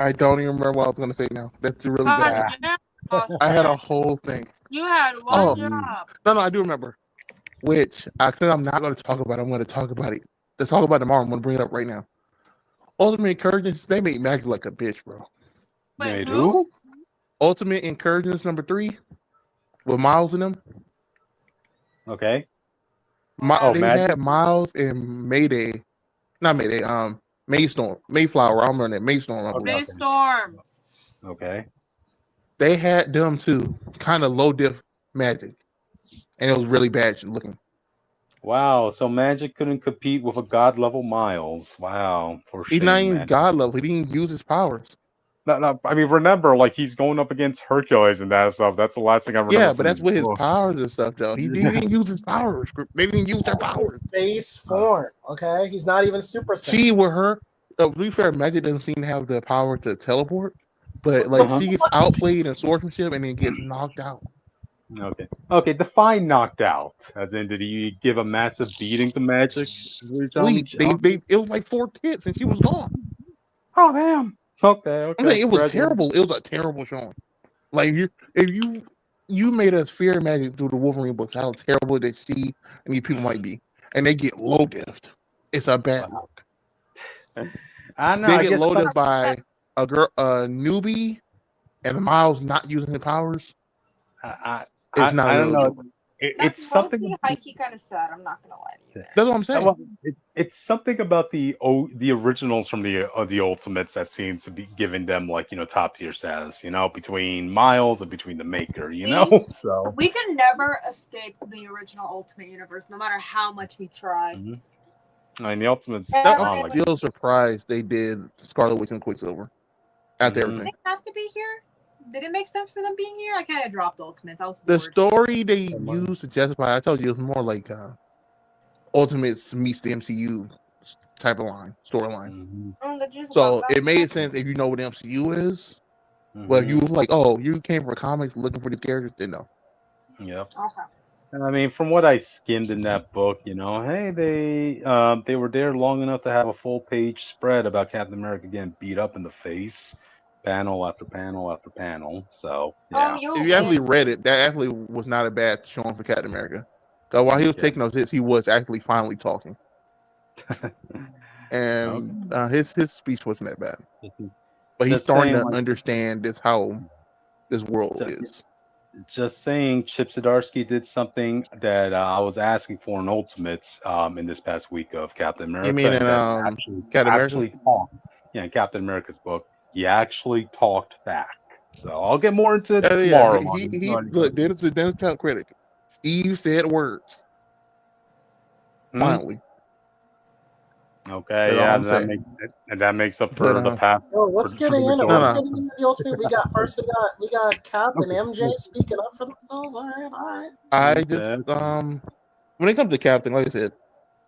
I don't even remember what I was gonna say now. That's really God bad. damn, I had a Austin. whole thing. You had one Oh job. no, I do remember. Which I said I'm not gonna talk about. I'm gonna talk about it. Let's talk about it tomorrow. I'm gonna bring it up right now. Ultimate Incursions, they made magic like a bitch, bro. Wait, Wait, who? who? Ultimate Incursions #3 with Miles in them. Okay. Wow. They Magic. had Miles and Mayday, not Mayday, Mayflower. I'm running Maystorm, I believe. Okay. Storm. Okay. They had them too, kind of low diff magic, and it was really bad looking. Wow. So Magic couldn't compete with a god level Miles. Wow. For He's not shame, even man. god level. He didn't use his powers. No, no, I mean, remember, like he's going up against Hercules and that stuff. That's the last thing I remember Yeah, but from that's this with his book. powers and stuff, though. He didn't use his powers. They didn't use their His powers. base form. Okay, he's not even Super Saiyan. She with her, to be fair, Magic doesn't seem to have the power to teleport, but like Uh-huh. she gets outplayed in swordsmanship and then gets knocked out. Okay. Okay. Define knocked out. As in, did he give a massive beating to Magic? Is what you're telling me? Sleep. It was like 4 hits and she was gone. Oh damn. Okay. I'm Okay. saying it was Congratulations. terrible. It was a terrible showing. Like if you made us fear Magic through the Wolverine books, how terrible that she and these people might be, and they get low diffed. It's a bad Wow. look. I don't know. They I get guess low some, diffed by a newbie, and Miles not using his powers. It's not I don't really know. good. It's That's something. mostly high key kind of sad. I'm not gonna lie to you. That's what I'm saying. Well, it's something about the originals from the Ultimates that seems to be giving them like top tier status. Between Miles and between the Maker. So. We can never escape the original Ultimate Universe, no matter how much we try. Mhm. I mean, the Ultimates. Yeah, Not I'm like. still surprised they did Scarlet Witch and Quicksilver after Mhm. everything. Did they have to be here? Did it make sense for them being here? I kind of dropped Ultimates. I was The bored. story they used to justify, I told you, it was more like Ultimates meets the MCU type of storyline. Mhm. So it made sense if you know what the MCU is. But if you Mhm. was like, oh, you came from comics looking for these characters, then no. Yep. Okay. And I mean, from what I skimmed in that book, hey, they were there long enough to have a full page spread about Captain America getting beat up in the face, panel after panel after panel. So Oh, yeah. If you actually read it, that actually was not a bad showing for Captain America. Because while he was Okay. taking those hits, he was actually finally talking. And his speech wasn't that bad. But he's Just starting saying, to like, understand how this world just, is. just saying, Chip Zdarsky did something that I was asking for in Ultimates in this past week of Captain America. You mean in and that Captain America? actually talked. Yeah, in Captain America's book, he actually talked back. So I'll get more into it tomorrow. Look, Dennis is Dennis Count critic. Steve said words. Finally. Okay, That's all I'm and that makes up for the past. Yo, what's for getting the in it? majority. What's getting into the Ultimate? We got Cap and MJ speaking up for themselves. All right. I just when it comes to Captain, like I said,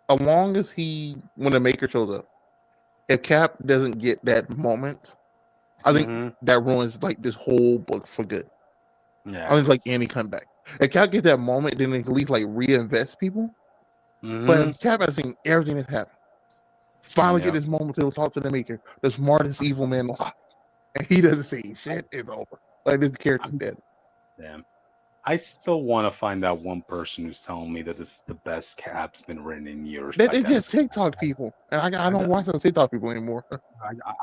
as long as when the Maker shows up, if Cap doesn't get that moment, I think that ruins like this whole book for good. Yeah. I think it's like any comeback. If Cap gets that moment, then they can at least like reinvest people. But if Cap has seen everything that's happened, finally get this moment to talk to the Maker, the smartest evil man alive, and he doesn't say shit, it's over. Like this character's dead. Damn. I still want to find that one person who's telling me that this is the best Cap's been written in years. It's just TikTok people, and I don't watch those TikTok people anymore.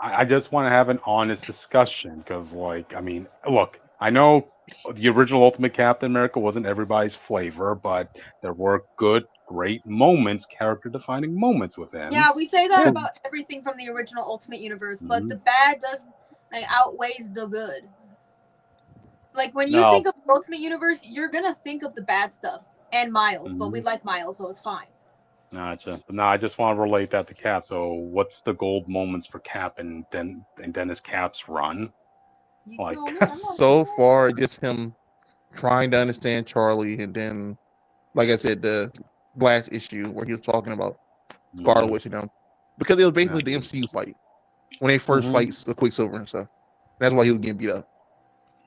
I just want to have an honest discussion because, like, I mean, look, I know the original Ultimate Captain America wasn't everybody's flavor, but there were good, great moments, character-defining moments with him. Yeah, we say that about everything from the original Ultimate Universe, but the bad does outweighs the good. Like when you think of the Ultimate Universe, you're gonna think of the bad stuff and Miles, but we like Miles, so it's fine. Gotcha. But no, I just want to relate that to Cap. So, what's the gold moments for Cap and Dennis Cap's run? Like so far, just him trying to understand Charlie, and then, like I said, the last issue where he was talking about Scarlet Witch and them, because it was basically the MCU fight when they first fight the Quicksilver and stuff. That's why he was getting beat up.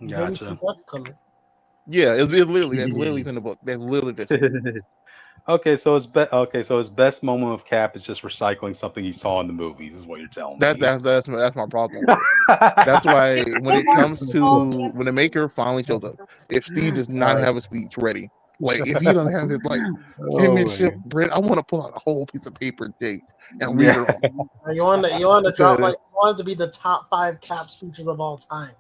Gotcha. Yeah, it's literally that's literally in the book. That's literally this. Okay, so his best moment of Cap is just recycling something he saw in the movies. Is what you're telling me? That's my problem. That's why when it comes to when the Maker finally shows up, if Steve does not have a speech ready, like if he doesn't have his like penmanship, Brent, I want to pull out a whole piece of paper, Jake, and read it all. You want to drop like you want it to be the top 5 Cap speeches of all time.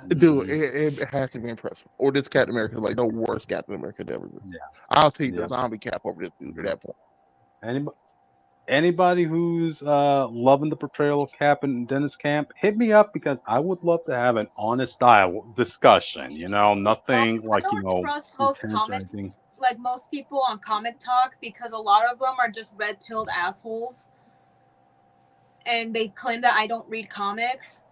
Dude, it has to be impressive. Or this Captain America is like the worst Captain America ever existed. Yeah. I'll take the zombie Cap over this dude at that point. Anybody who's loving the portrayal of Cap in Dennis Camp, hit me up because I would love to have an honest discussion. You know, nothing I don't trust most most people on Comic Talk because a lot of them are just red-pilled assholes, and they claim that I don't read comics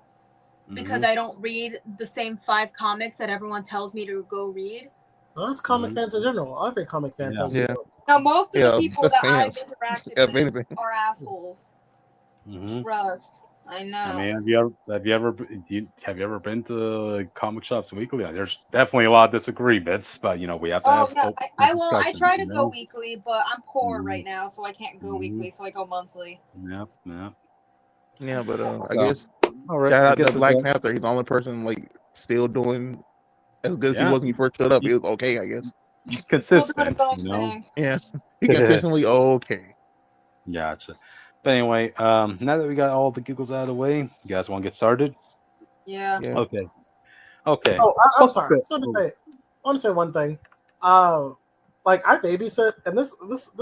because I don't read the same 5 comics that everyone tells me to go read. Well, that's comic fans in general. Every comic fan tells you. Now, most of the people that fans. I've interacted with are assholes. Trust. I know. I mean, have you ever been to comic shops weekly? There's definitely a lot of disagreements, but you know we have to have. I try to go weekly, but I'm poor right now, so I can't go weekly. So I go monthly. Yeah, but I guess shout out to Black Panther. He's the only person like still doing as good as he was when he first showed up. He was okay, I guess. He's consistent, you know. Yeah, he consistently okay. Gotcha. But anyway, now that we got all the giggles out of the way, you guys want to get started? Yeah. Okay. Oh, I'm sorry. I want to say one thing. Like I babysit, and this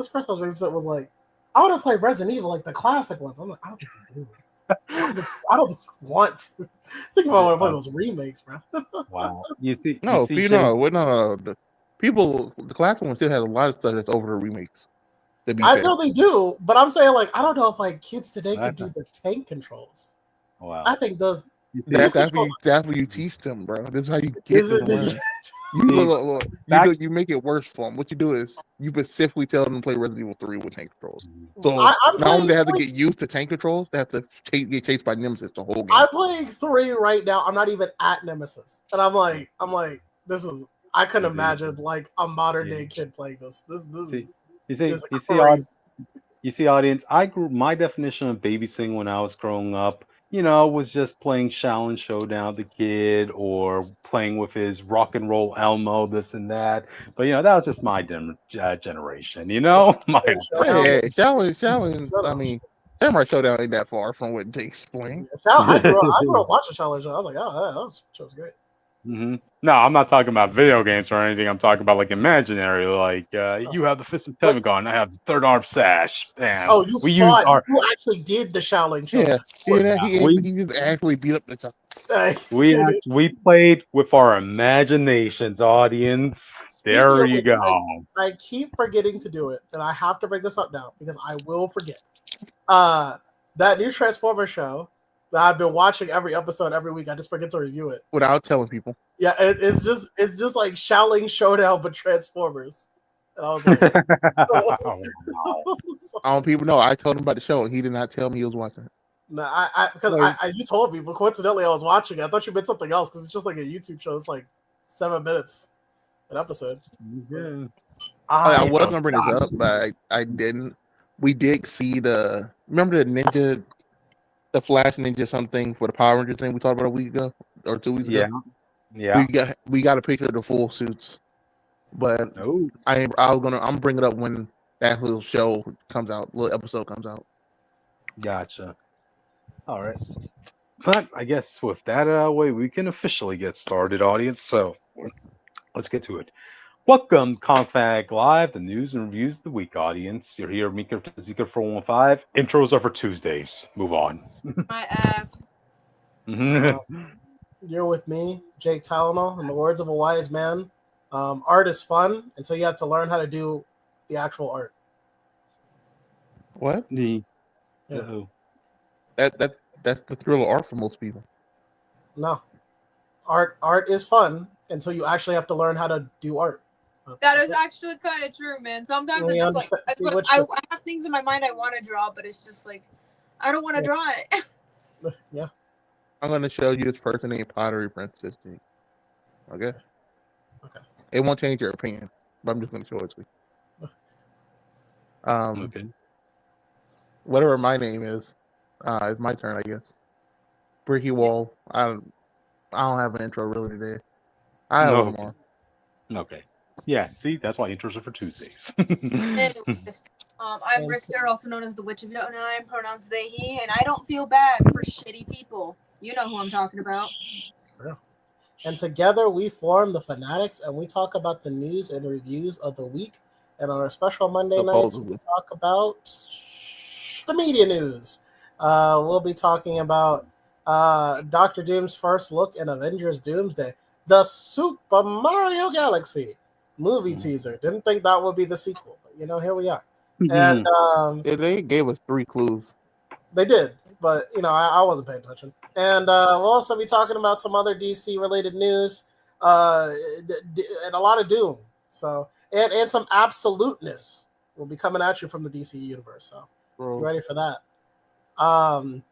person I was babysit was like, I want to play Resident Evil, like the classic ones. I'm like, I don't think I do. I don't want to. Think about want to play those remakes, bro. Wow. You see, no. The classic one still has a lot of stuff that's over the remakes. I know they do, but I'm saying like I don't know if like kids today could do the tank controls. Wow. I think those. That's what you teach them, bro. This is how you get them to learn. You make it worse for them. What you do is you specifically tell them to play Resident Evil 3 with tank controls. So not only they have to get used to tank controls, they have to get chased by Nemesis the whole game. I'm playing 3 right now. I'm not even at Nemesis, and I'm like, this is. I couldn't imagine like a modern day kid playing this. You see, audience. My definition of babysitting when I was growing up, you know, was just playing Shaolin Showdown with the kid or playing with his rock and roll Elmo, this and that. But you know, that was just my generation. You know, Shaolin. I mean, Samurai Showdown ain't that far from what Jake's playing. I grew up watching Shaolin Showdown. I was like, that was great. No, I'm not talking about video games or anything. I'm talking about like imaginary. Like you have the Fist of Temagon, I have the third arm sash. And you actually did the Shaolin show. Yeah, he just actually beat up the child. We played with our imaginations, audience. There you go. I keep forgetting to do it, and I have to bring this up now because I will forget. That new Transformers show that I've been watching every episode every week. I just forget to review it without telling people. Yeah, it's just like Shaolin Showdown but Transformers. And I was like, I don't people know. I told him about the show, and he did not tell me he was watching it. No, because you told me, but coincidentally I was watching it. I thought you meant something else because it's just like a YouTube show. It's like 7 minutes an episode. Yeah. I was gonna bring this up, but I didn't. We did see remember the Flash Ninja something for the Power Ranger thing we talked about a week ago or 2 weeks ago. Yeah. We got a picture of the full suits, but I'm bring it up when that little show comes out, little episode comes out. Gotcha. All right, but I guess with that way, we can officially get started, audience. So let's get to it. Welcome, Confag Live, the news and reviews of the week, audience. You're here, Mika Zika 415. Intros are for Tuesdays. Move on. My ass. You're with me, Jake Talano. In the words of a wise man, art is fun until you have to learn how to do the actual art. What? That's the thrill of art for most people. No, art is fun until you actually have to learn how to do art. That is actually kind of true, man. Sometimes it's just like I have things in my mind I want to draw, but it's just like I don't want to draw it. Yeah. I'm gonna show you this person named Pottery Princess. Okay. It won't change your opinion, but I'm just gonna show it to you. Okay. Whatever my name is, it's my turn, I guess. Bricky Wall. I don't have an intro really today. I have one Okay. more. Okay. Yeah. See, that's why intros are for Tuesdays. Anyways, I'm And Richter, also known as the Witch of Jotunheim, pronouns they, he, and I don't feel bad for shitty people. You know who I'm talking about. And together we form the Fanatics, and we talk about the news and reviews of the week. And on our special Monday nights, we Supposedly. talk about the media news. We'll be talking about Doctor Doom's first look in Avengers Doomsday, the Super Mario Galaxy movie teaser. Didn't think that would be the sequel, but here we are. And Yeah, they gave us 3 clues. they did, but I wasn't paying attention. And we'll also be talking about some other DC related news, and a lot of Doom. So and some absoluteness will be coming at you from the DC universe. So Bro. be ready for that.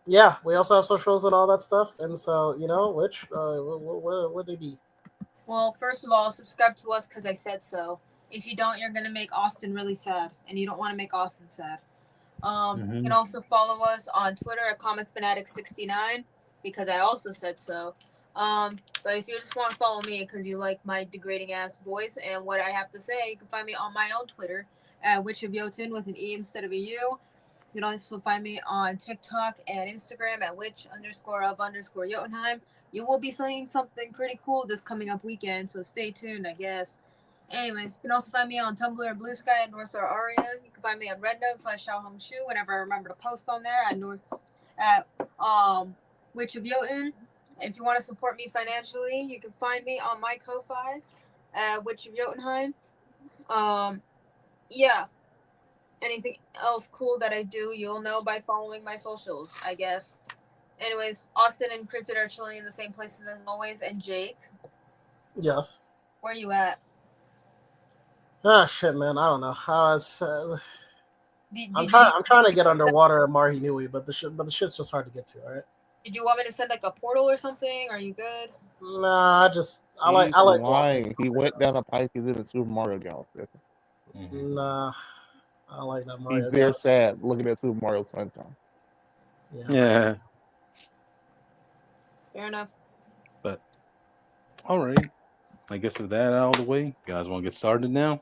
Yeah, we also have socials and all that stuff. And so which where would they be? Well, first of all, subscribe to us because I said so. If you don't, you're gonna make Austin really sad, and you don't want to make Austin sad. You can also follow us on Twitter at ComicFanatic69 because I also said so. But if you just want to follow me because you like my degrading ass voice and what I have to say, you can find me on my own Twitter at Witch of Jotun with an E instead of a U. You can also find me on TikTok and Instagram at witch_of_Jotunheim. You will be seeing something pretty cool this coming up weekend, so stay tuned, I guess. Anyways, you can also find me on Tumblr and Blue Sky at Northstar Aria. You can find me on Rednote/Xiaohongshu whenever I remember to post on there at Witch of Jotun. If you want to support me financially, you can find me on my Ko-Fi at Witch of Jotunheim. Yeah. Anything else cool that I do, you'll know by following my socials, I guess. Anyways, Austin and Cryptid are chilling in the same places as always, and Jake. Yes. Where you at? Ah, shit, man. I don't know how it's. I'm trying to get underwater at Marhi Nui, but the shit's just hard to get to. All right. Did you want me to send like a portal or something? Are you good? Nah, I like lying. He went down a pipe. He's in the Super Mario Galaxy. Nah, I don't like that Mario. He's there sad looking at Super Mario Sunshine. Yeah. Fair enough. But all right. I guess with that out of the way, you guys want to get started now?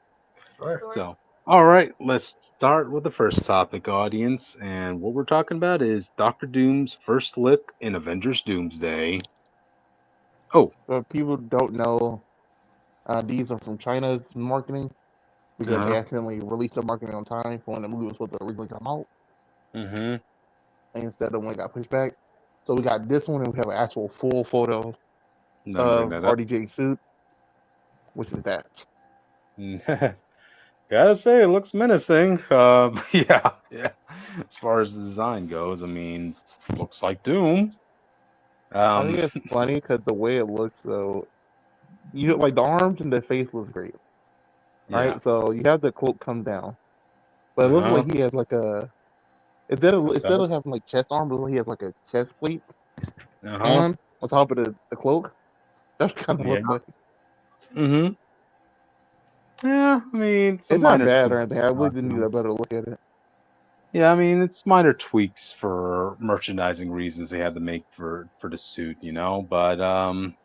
Sure. So, all right, let's start with the first topic, audience. And what we're talking about is Doctor Doom's first look in Avengers Doomsday. Oh. But people don't know these are from China's marketing because they accidentally released their marketing on time for when the movie was supposed to originally come out. And instead of when it got pushed back. So we got this one and we have an actual full photo of RDJ's suit, which is that. Gotta say, it looks menacing. Yeah. As far as the design goes, I mean, looks like Doom. I think it's funny because the way it looks, so you like the arms and the face looks great, right? Yeah. So you have the cloak come down, but it looks like he has like a instead of having like chest armor, he has like a chest plate on top of the cloak. That's kind of looks like. Yeah, I mean, it's not bad or anything. I really didn't need a better look at it. Yeah, I mean, it's minor tweaks for merchandising reasons they had to make for the suit, But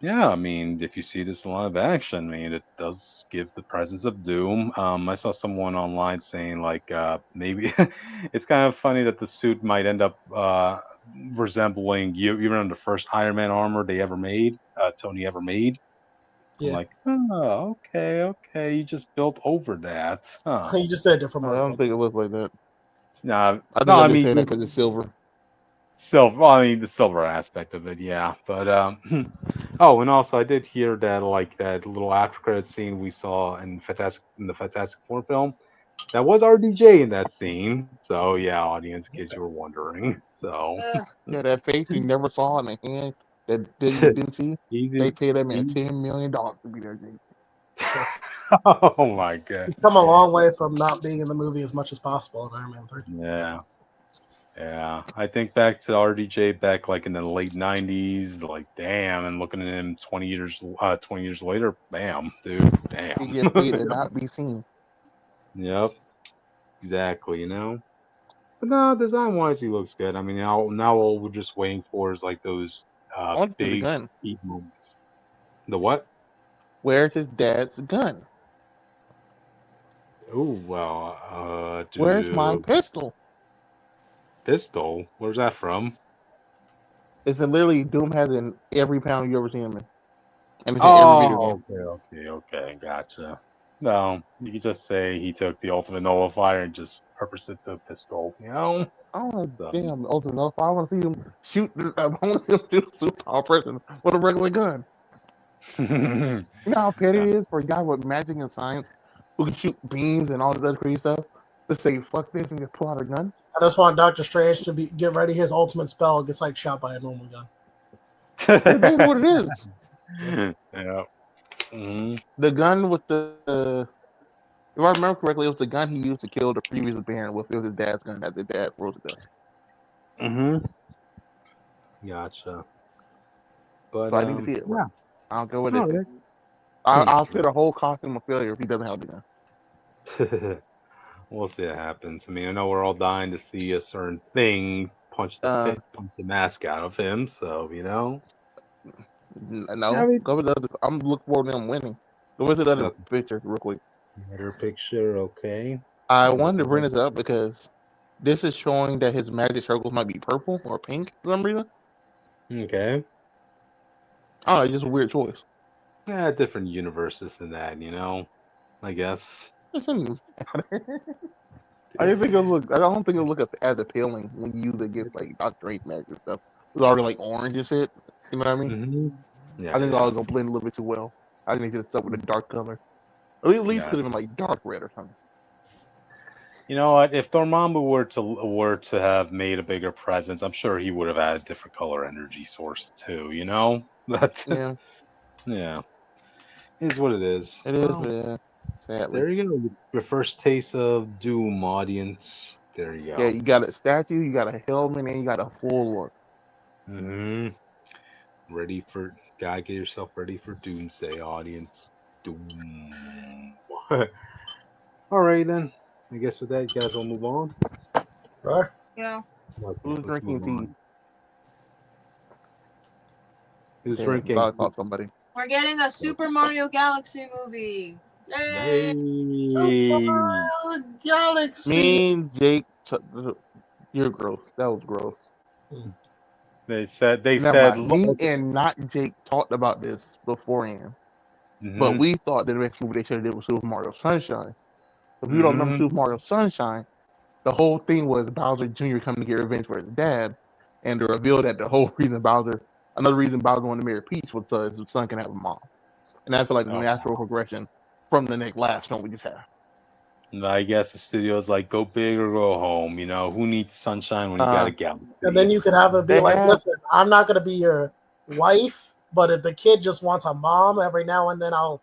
yeah, I mean, if you see this in live action, I mean, it does give the presence of Doom. I saw someone online saying like maybe it's kind of funny that the suit might end up resembling even the first Iron Man armor they ever made, Tony ever made. Yeah. I'm like, oh, okay, you just built over that. Huh. You just said different. I don't think it looks like that. Nah, I mean, saying that because it's silver. Silver. Well, I mean, the silver aspect of it, yeah. But oh, and also I did hear that like that little after credit scene we saw in the Fantastic Four film, that was RDJ in that scene. So yeah, audience, in case you were wondering. So yeah, that face you never saw in the hand that you didn't see. They paid that man $10 million to be there. Oh my god! He's come a long way from not being in the movie as much as possible in Iron Man 3. Yeah. I think back to RDJ back like in the late '90s, like damn, and looking at him 20 years later, bam, dude, damn. He gets paid to not be seen. Yep. exactly, you know. But no, design wise, he looks good. I mean, now all we're just waiting for is like those I want to see the big gun. heat moments. The what? Where's his dad's gun? Oh well, Where's my pistol? pistol. Where's that from? It's literally Doom has in every pound you ever seen him in. And it's in every video game. Okay, gotcha. No, you could just say he took the ultimate nullifier and just purposed it to pistol. You know. Oh, So. damn, ultimate enough. I want to see him shoot. I want to see him shoot a superpower person with a regular gun. You know how petty it is for a guy with magic and science who can shoot beams and all this other crazy stuff to say fuck this and just pull out a gun? I just want Doctor Strange to get ready. His ultimate spell gets like shot by a normal gun. That's basically what it is. Yeah. Mm-hmm. The gun with the if I remember correctly, it was the gun he used to kill the previous Baron with. It was his dad's gun that the dad froze the gun. Mm-hmm. Gotcha. But So I need to see it. Yeah. I don't care what Oh, it is. I'll fit a whole costume of failure if he doesn't have the gun. We'll see what happens. I mean, I know we're all dying to see a certain thing punch the mask out of him. So you know. No, I mean, go with the other. I'm looking forward to them winning. Go with the other picture real quick. Another picture, okay. I wanted to bring this up because this is showing that his magic circles might be purple or pink for some reason. Okay. Oh, it's just a weird choice. Yeah, different universes than that, you know. I guess. I don't think it'll look as appealing when you use it against like Doctor Strange magic and stuff. It's already like orange and shit. You know what I mean? Mm-hmm. Yeah. I think it's all gonna blend a little bit too well. I think they should have stuck with a dark color. At least could have been like dark red or something. You know what? If Dormammu were to have made a bigger presence, I'm sure he would have had a different color energy source too. You know, Yeah. Yeah, is what it is. It is, yeah. Sadly. There you go. Your first taste of Doom, audience. There you go. Yeah, you got a statue, you got a helmet, and you got a full look. Mm-hmm. Gotta get yourself ready for Doomsday, audience. Doom. All right then. I guess with that, you guys will move on. Right? Yeah. Who's drinking tea? Who's drinking? About somebody. We're getting a Super Mario Galaxy movie. Yay! Super Mario Galaxy. Me and Jake, you're gross. That was gross. They said. Me and not Jake talked about this beforehand, but we thought that the next movie they should have did was Super Mario Sunshine. If you don't remember Super Mario Sunshine, the whole thing was Bowser Jr. coming to get revenge for his dad, and to reveal that the whole reason another reason Bowser wanted to marry Peach was so his son can have a mom. And I feel like the natural progression from the last film we just had. I guess the studio's like, go big or go home. You know, who needs sunshine when you got a galaxy? And then you could have it be like, listen, I'm not going to be your wife, but if the kid just wants a mom every now and then, I'll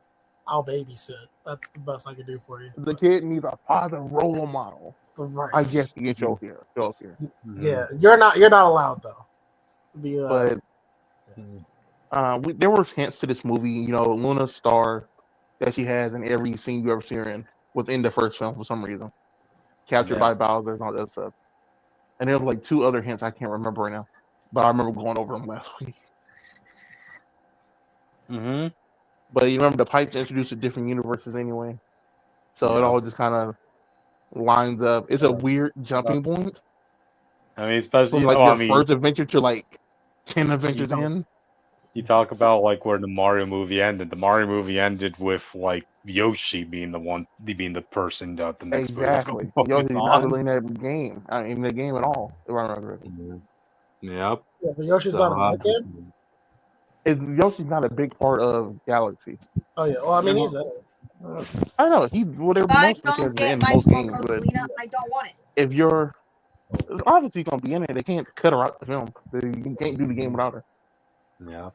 babysit. That's the best I can do for you. The kid needs a father role model. Right. I guess you can show here. Yeah, you're not allowed though. There were hints to this movie. You know, Luna's star that she has in every scene you ever see her in was in the first film for some reason, captured by Bowser and all that stuff. And there were like 2 other hints I can't remember right now, but I remember going over them last week. But you remember the pipes introduced to different universes anyway, so it all just kind of lines up. It's a weird jumping point. I mean, especially from first adventure to like 10 adventures in. You talk about like where the Mario movie ended. The Mario movie ended with like Yoshi being the person that the next exactly. Yoshi's not really in that game. I mean, in the game at all. Yep. Yeah, but Yoshi's not in that game. Yoshi's not a big part of Galaxy. Oh yeah. Well, I mean, he's in it. I know most I don't want it. If you're obviously gonna be in it, they can't cut her out the film. You can't do the game without her. Yeah.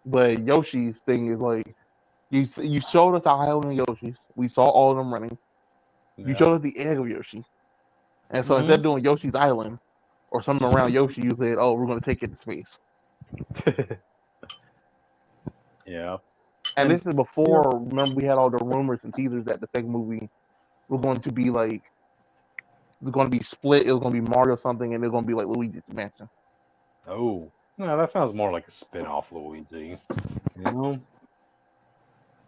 But Yoshi's thing is like you showed us the island of Yoshi's. We saw all of them running. You showed us the egg of Yoshi. And so instead of doing Yoshi's Island or something around Yoshi, you said, "Oh, we're gonna take it to space." Yeah. And this is before, remember, we had all the rumors and teasers that the second movie was going to be like it's going to be split. It was going to be Mario something, and it's going to be like Luigi's Mansion. Oh, no, that sounds more like a spin-off Luigi. You know?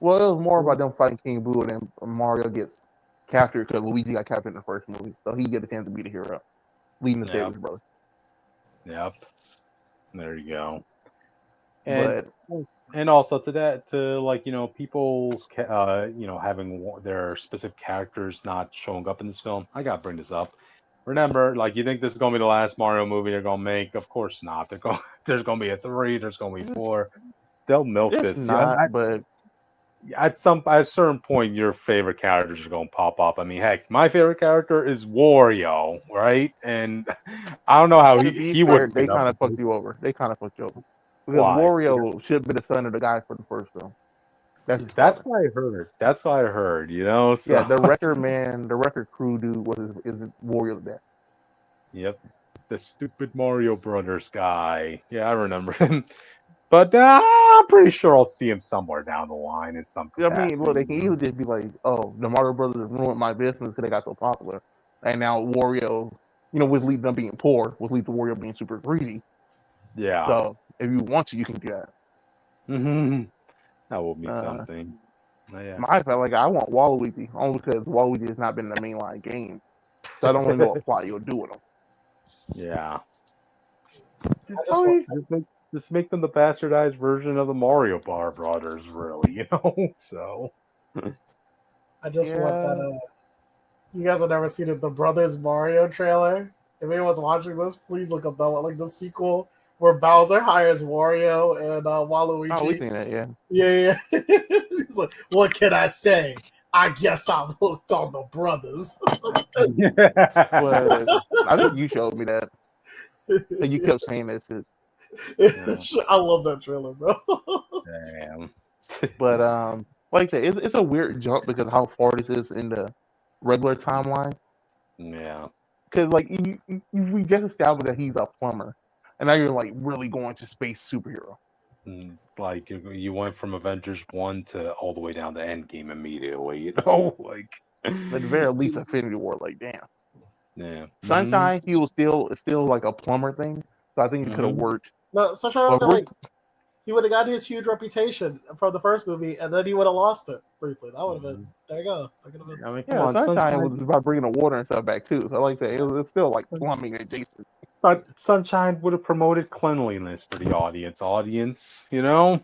Well, it was more about them fighting King Boo, and then Mario gets captured because Luigi got captured in the first movie, so he get a chance to be the hero, leading the save his brother. Yep. There you go. But And also to like, people's having their specific characters not showing up in this film. I gotta bring this up. Remember, like, you think this is gonna be the last Mario movie they're gonna make? Of course not. There's gonna be a 3. There's gonna be 4. They'll milk it's this. not. But At a certain point, your favorite characters are gonna pop up. I mean, heck, my favorite character is Wario, right? And I don't know how to be he fair, would. they kind of fucked you over. Because Why? Wario should have been the son of the guy for the first film. That's his That's father. what I heard. That's what I heard. So. Yeah, the record man, the record crew dude is Wario's dad. Yep, the stupid Mario Brothers guy. Yeah, I remember him. But I'm pretty sure I'll see him somewhere down the line in some I capacity. mean, look, they can easily just be like, "Oh, the Mario Brothers ruined my business because they got so popular," and now Wario, with lead them being poor, with lead to Wario being super greedy. Yeah. So if you want to, you can do that. That will be something. Yeah. I felt like I want Waluigi only because Waluigi has not been in the mainline game, so I don't want to know what plot you'll do with him. Yeah. I Just make them the bastardized version of the Mario Brothers, really, So. I just want that. You guys have never seen it, the Brothers Mario trailer. If anyone's watching this, please look up that one, like the sequel where Bowser hires Wario and Waluigi. Oh, we've seen that, yeah. Yeah. He's like, what can I say? I guess I'm hooked on the brothers. But I think you showed me that. And you kept saying that shit. I love that trailer, bro. Damn. But like I said, it's a weird jump because of how far this is in the regular timeline. Yeah. Because like we just established that he's a plumber, and now you're like really going to space superhero. Like you went from Avengers 1 to all the way down to Endgame immediately. Like At the very least, Infinity War. Like damn. Yeah. Sunshine, he was still like a plumber thing, so I think it could have worked. No, Sunshine, he would have got his huge reputation from the first movie, and then he would have lost it briefly. That would have been. There you go. I mean, come on, Sunshine was about bringing the water and stuff back too. So like I said, it's still like plumbing adjacent. But Sunshine would have promoted cleanliness for the audience,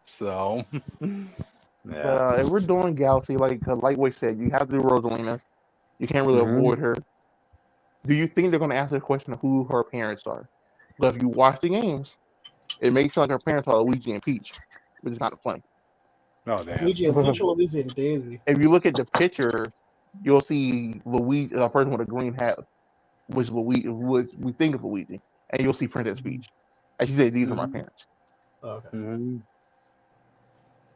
So. Yeah. If we're doing Galaxy, like Lightweight said, you have to do Rosalina. You can't really avoid her. Do you think they're going to ask the question of who her parents are? But if you watch the games, it makes it like her parents are Luigi and Peach, which is not funny. Oh, damn. Luigi and Peach, Luigi and Daisy. If you look at the picture, you'll see Luigi, a person with a green hat, which we think of Luigi, and you'll see Princess Peach. And she said, "These are my parents." Okay.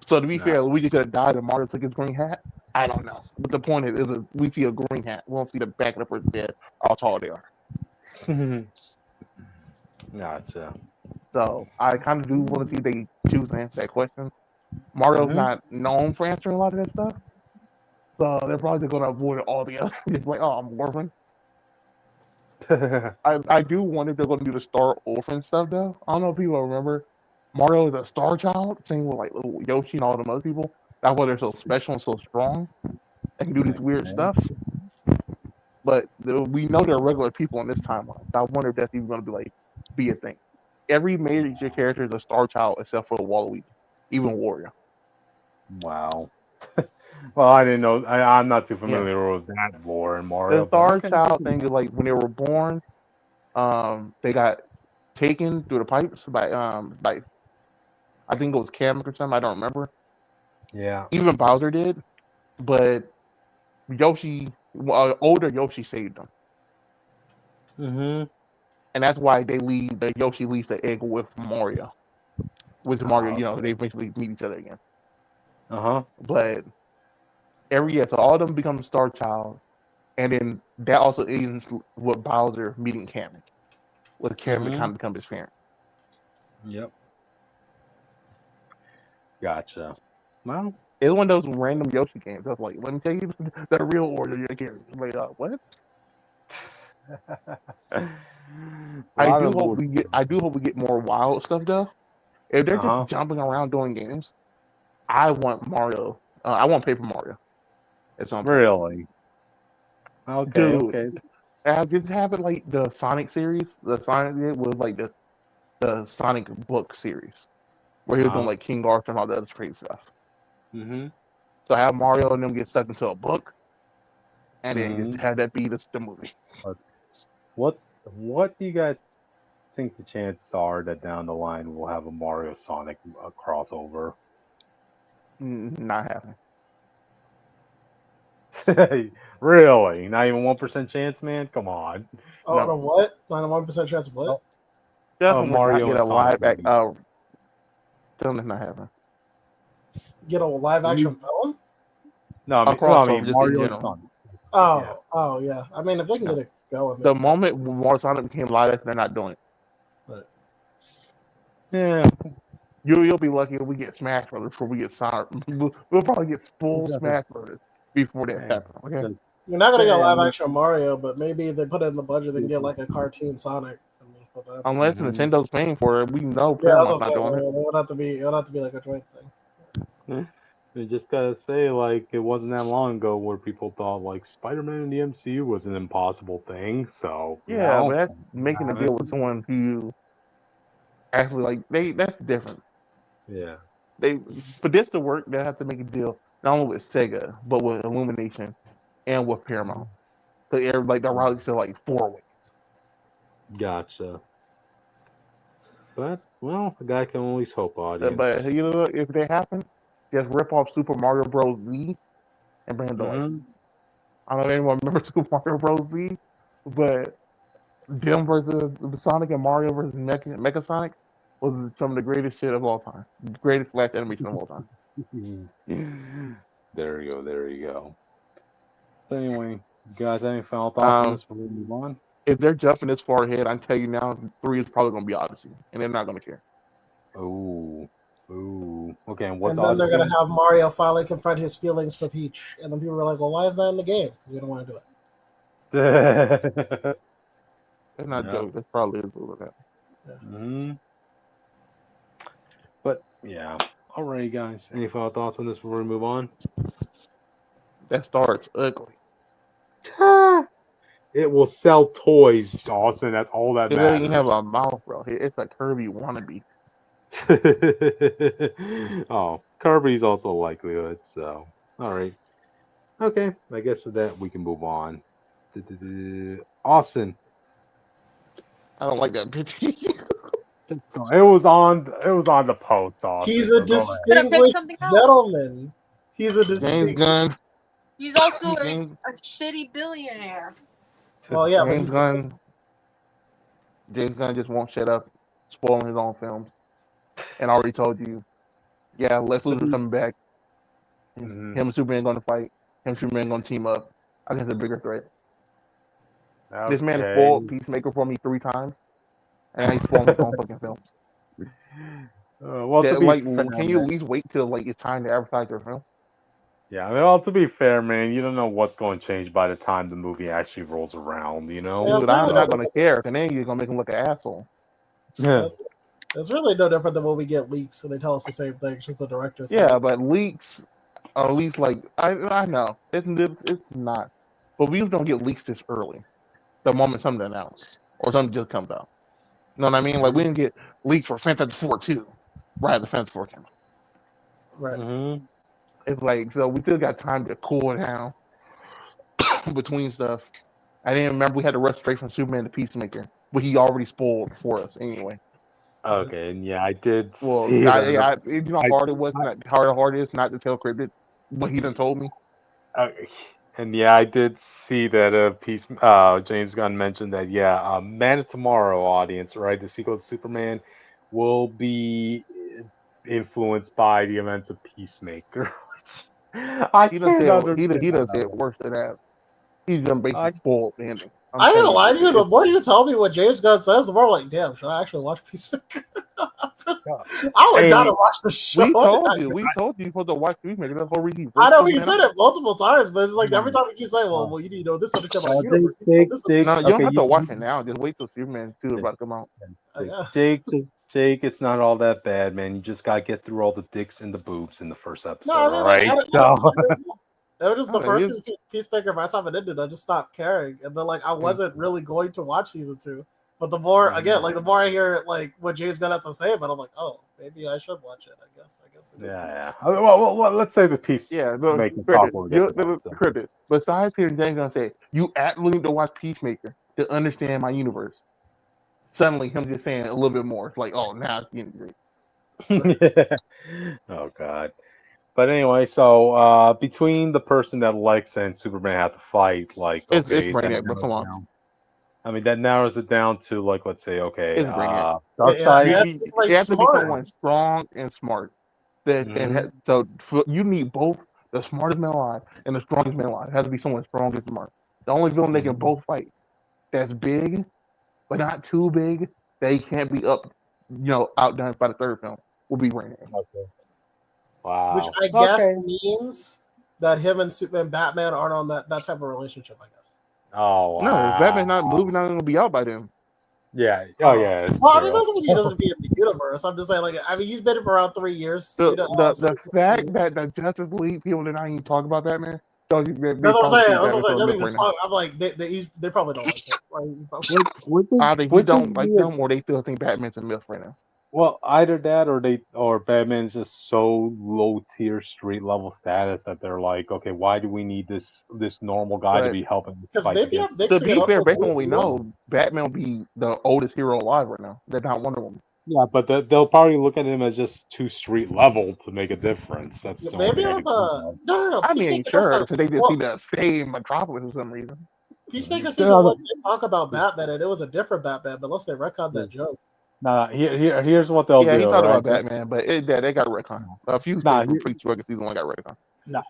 So to be fair, Luigi could have died and Mario took his green hat. I don't know. But the point is we see a green hat. We don't see the back of the person's head, how tall they are. Gotcha. So I kind of do want to see if they choose to answer that question. Mario's not known for answering a lot of that stuff. So they're probably going to avoid it altogether. Just like, oh, I'm an orphan. I do wonder if they're going to do the Star Orphan stuff, though. I don't know if people remember. Mario is a star child, same with like little Yoshi and all them other people. That's why they're so special and so strong. They can do this weird stuff. But we know they're regular people in this timeline. So I wonder if that's even going to be a thing. Every major character is a star child except for Waluigi, even Wario. Wow. Well, I didn't know. I'm not too familiar with that lore in Mario. The star child thing is like when they were born, they got taken through the pipes by I think it was Kamek or something. I don't remember. Yeah. Even Bowser did, but Yoshi, older Yoshi saved them. And that's why Yoshi leaves the egg with Mario. With Mario, they eventually meet each other again. But so all of them become Star Child, and then that also ends with Bowser meeting Kamek, with Kamek kind of become his parent. Yep. Gotcha. Well, it's one of those random Yoshi games. That's like, let me tell you the real order of your character. Like, what? I do hope we get more wild stuff though. If they're Uh-huh. just jumping around doing games, I want Mario. I want Paper Mario at some point. Really? Okay, Dude, okay. just have it like the Sonic series. The Sonic did was like the Sonic book series, where he was doing like King Arthur and all that other crazy stuff. Mm-hmm. So have Mario and them get stuck into a book, and then just have that be the movie. What do you guys think the chances are that down the line we'll have a Mario Sonic crossover? Not happening. Really? Not even 1% chance, man? Come on. Oh, No. no, what? 91% chance of what? Definitely Mario not get a and live Sonic back. movie. Tell them not happening. Get a live action film? No, A crossover just in Mario and general. Sonic. Oh, yeah. I mean, if they can get it going. The moment Mario Sonic became live action, they're not doing it. But Yeah. You'll be lucky if we get Smash Brothers before we get Sonic. We'll probably get full Smash Brothers before that happens. Okay. you're not gonna get a live action Mario, but maybe they put it in the budget. They can get like a cartoon Sonic. Unless Nintendo's paying for it, we know Yeah, that's Paramount's what not I'm doing saying. it. It would have to be like a joint thing. You just gotta say, like, it wasn't that long ago where people thought like Spider-Man in the MCU was an impossible thing. So Yeah, but that's making a deal with someone who actually that's different. Yeah. For this to work, they have to make a deal not only with Sega but with Illumination and with Paramount. So they're routing to like 4 ways. Gotcha. But well, a guy can always hope, audience. But you know, if they happen, just rip off Super Mario Bros. Z and bring it to life. I don't know if anyone remembers Super Mario Bros. Z, but them versus Sonic and Mario versus Mecha Sonic was some of the greatest shit of all time. Greatest flash animation of all time. There you go. But anyway, you guys have any final thoughts on this before we move on? If they're jumping this far ahead, I can tell you now, 3 is probably going to be Odyssey, and they're not going to care. Ooh. Okay, and And what's then Odyssey? they're gonna have Mario finally confront his feelings for Peach, and then people are like, "Well, why is that in the game? Because we don't want to do it." That's not joke. That's probably is what that. But yeah. Alright, guys. Any final thoughts on this before we move on? That starts ugly. It will sell toys, Austin. That's all that It matters. doesn't even have a mouth, bro. It's a Kirby wannabe. Oh, Kirby's also a likelihood, so alright. Okay, I guess with that we can move on. Austin. I don't like that picture. It was on the post, Austin. He's a distinguished gentleman. He's a distinguished Gunn. He's also a shitty billionaire. Well, yeah, James Gunn just won't shut up, spoiling his own films. And I already told you, yeah, Lex Luthor's coming back. Him and Superman going to fight. Him and Superman going to team up. I think it's a bigger threat. Okay. This man spoiled Peacemaker for me 3 times, and he's spoiling his own fucking films. Can you at least wait till it's time to advertise your film? Yeah, well, to be fair, man, you don't know what's going to change by the time the movie actually rolls around, you know? Dude, I'm not going to care, and then you're going to make him look an asshole. Yeah. It's really no different than when we get leaks and they tell us the same thing. It's just the director. Yeah, but leaks are at least I know. It's not. But we don't get leaks this early. The moment something announced or something just comes out. You know what I mean? Like, we didn't get leaks for Fantasy 4 2 right at the Fantasy 4 came out. Right. It's so we still got time to cool it down between stuff. I didn't remember we had to rush straight from Superman to Peacemaker, but he already spoiled for us anyway. Okay, and yeah, I did. Well, you know how hard it was, how hard it is not to tell Cryptid what he done told me. And yeah, I did see that James Gunn mentioned that Man of Tomorrow audience, right? The sequel to Superman will be influenced by the events of Peacemaker. He doesn't say it worse than that. He's gonna basically spoil the ending. I ain't gonna lie to you. The more you tell me what James Gunn says, the more I'm like, damn, should I actually watch Peacemaker? I would not have watched the show. We told you you're supposed to watch Peacemaker. That's the whole reason. I know he said it multiple times, but it's like every time he keeps saying, "Well, you need to know this understand about universe." No, you don't have to watch it now. Just wait till Superman 2 is about to come out. Jake, it's not all that bad, man. You just gotta get through all the dicks and the boobs in the first episode. No, I mean, right? It was just the first Peacemaker. By the time it ended, I just stopped caring, and then like I wasn't really going to watch season 2. But the more the more I hear like what James gonna have to say, but I'm like, oh, maybe I should watch it. I guess it is. Yeah. Well, let's say the piece. Yeah, but credit. Besides, Peter James gonna say you absolutely need to watch Peacemaker to understand my universe. Suddenly, him just saying a little bit more. It's like, oh, now it's getting great. Oh God. But anyway, so between the person that Lex and Superman have to fight, like it's Brainiac, but come on. I mean, that narrows it down to like, let's say, okay, it's Brainiac. Darkseid. It has to be someone strong and smart. So you need both the smartest man alive and the strongest man alive. It has to be someone strong and smart. The only villain they can both fight that's big, but not too big, they can't be outdone by the third film will be Brainiac. Okay. Wow. Which I guess means that him and Superman Batman aren't on that type of relationship, I guess. Oh, wow. No, Batman's not going to be out by then. Yeah. Oh, yeah. Well, I mean, doesn't mean he doesn't be in the universe. I'm just saying, like, I mean, he's been for around 3 years. The fact that the Justice League people did not even talk about Batman. That's what I'm saying. I'm like, they probably don't like it. Right? I think we don't like them, or they still think Batman's a myth right now. Well, either that or Batman's just so low tier street level status that they're like, okay, why do we need this normal guy to be helping? To be fair, based on what we know, Batman will be the oldest hero alive right now. They're not Wonder Woman. Yeah, but they'll probably look at him as just too street level to make a difference. That's maybe no. I mean, sure. So they just see the same Metropolis for some reason. Peacemaker season 1, they talk about Batman, and it was a different Batman, but unless they retcon that joke. Nah, here's what they'll do. Yeah, he talked right? about Batman, but they got retcon. A few things from Peacemaker season 1 got retcon.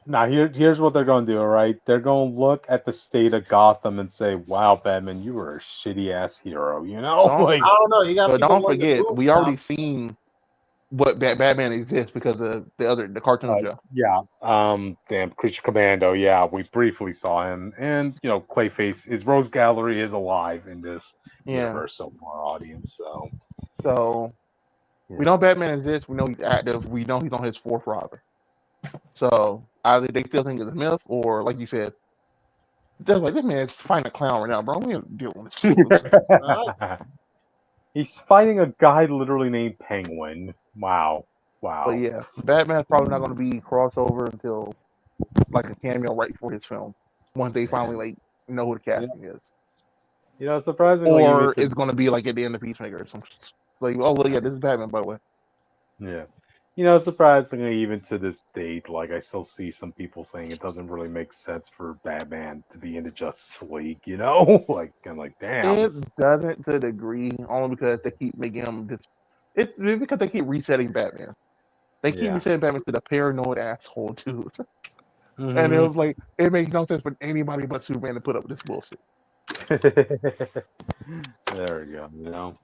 Now here's what they're going to do, all right? They're going to look at the state of Gotham and say, wow, Batman, you were a shitty-ass hero, you know? I don't know. You got. Don't forget, we already seen what Batman exists because of the cartoon show. Yeah. Damn, Creature Commando. Yeah, we briefly saw him. And, Clayface, his Rose Gallery is alive in this universe so far, audience, So, we know Batman exists. We know he's active. We know he's on his fourth robber. So, either they still think it's a myth, or, like you said, they're like, this man's fighting a clown right now, bro. We ain't dealing with this. He's fighting a guy literally named Penguin. Wow. But yeah, Batman's probably not going to be crossover until, like, a cameo right before his film. Once they finally, know who the casting is. Surprisingly. Or it's going to be, like, at the end of Peacemaker or something. Like, oh, look, yeah, this is Batman, by the way. Yeah. Surprisingly, even to this date, like, I still see some people saying it doesn't really make sense for Batman to be in the Justice League, Like, I'm like, damn. It doesn't to a degree, only because they keep making him this. It's because they keep resetting Batman. They keep resetting Batman to the paranoid asshole, too. Mm-hmm. And it was like, it makes no sense for anybody but Superman to put up with this bullshit. There we go,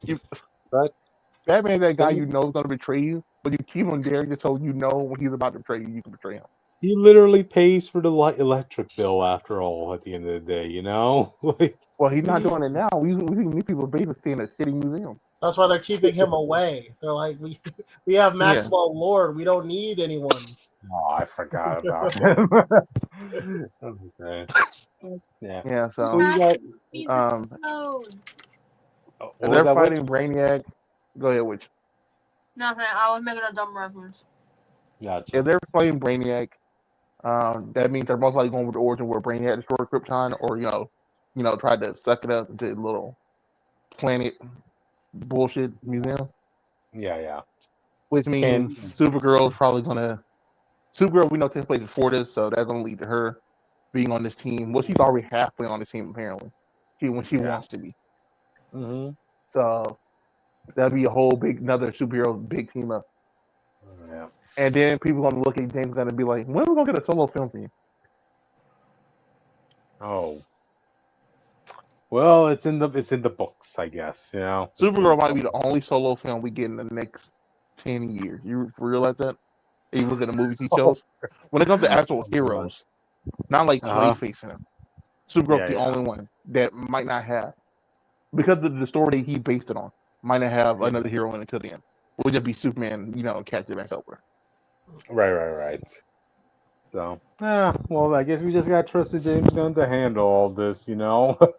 But Batman's that guy is going to betray you, but you keep him there just so you know when he's about to betray you, you can betray him. He literally pays for the electric bill after all at the end of the day, Like, well, he's not doing it now. We see people basically in a shitty museum. That's why they're keeping him away. They're like, we have Maxwell Lord. We don't need anyone. Oh, I forgot about him. Okay. Yeah, so they're fighting Brainiac. Go ahead, which? Nothing. I was making a dumb reference. Gotcha. If they're fighting Brainiac, that means they're most likely going with the origin where Brainiac destroyed Krypton, or tried to suck it up into a little planet bullshit museum. Yeah. Which means Supergirl is probably gonna. Supergirl, we know, takes place before this, so that's gonna lead to her being on this team. Well, she's already halfway on this team apparently. When she wants to be. Mm-hmm. So that'd be a whole another superhero big team up. Yeah. And then people gonna look at James Gunn and be like, when are we gonna get a solo film for you? Oh. Well, it's in the books, I guess. Supergirl might be the only solo film we get in the next 10 years. You realize that? You look at the movies he shows. When it comes to actual heroes, not like Clay facing him, Supergirl's the only one that might not have, because of the story he based it on, might not have another hero in until the end. It would just be Superman, catch it back over. Right. So, well, I guess we just got trusted James Gunn to handle all this,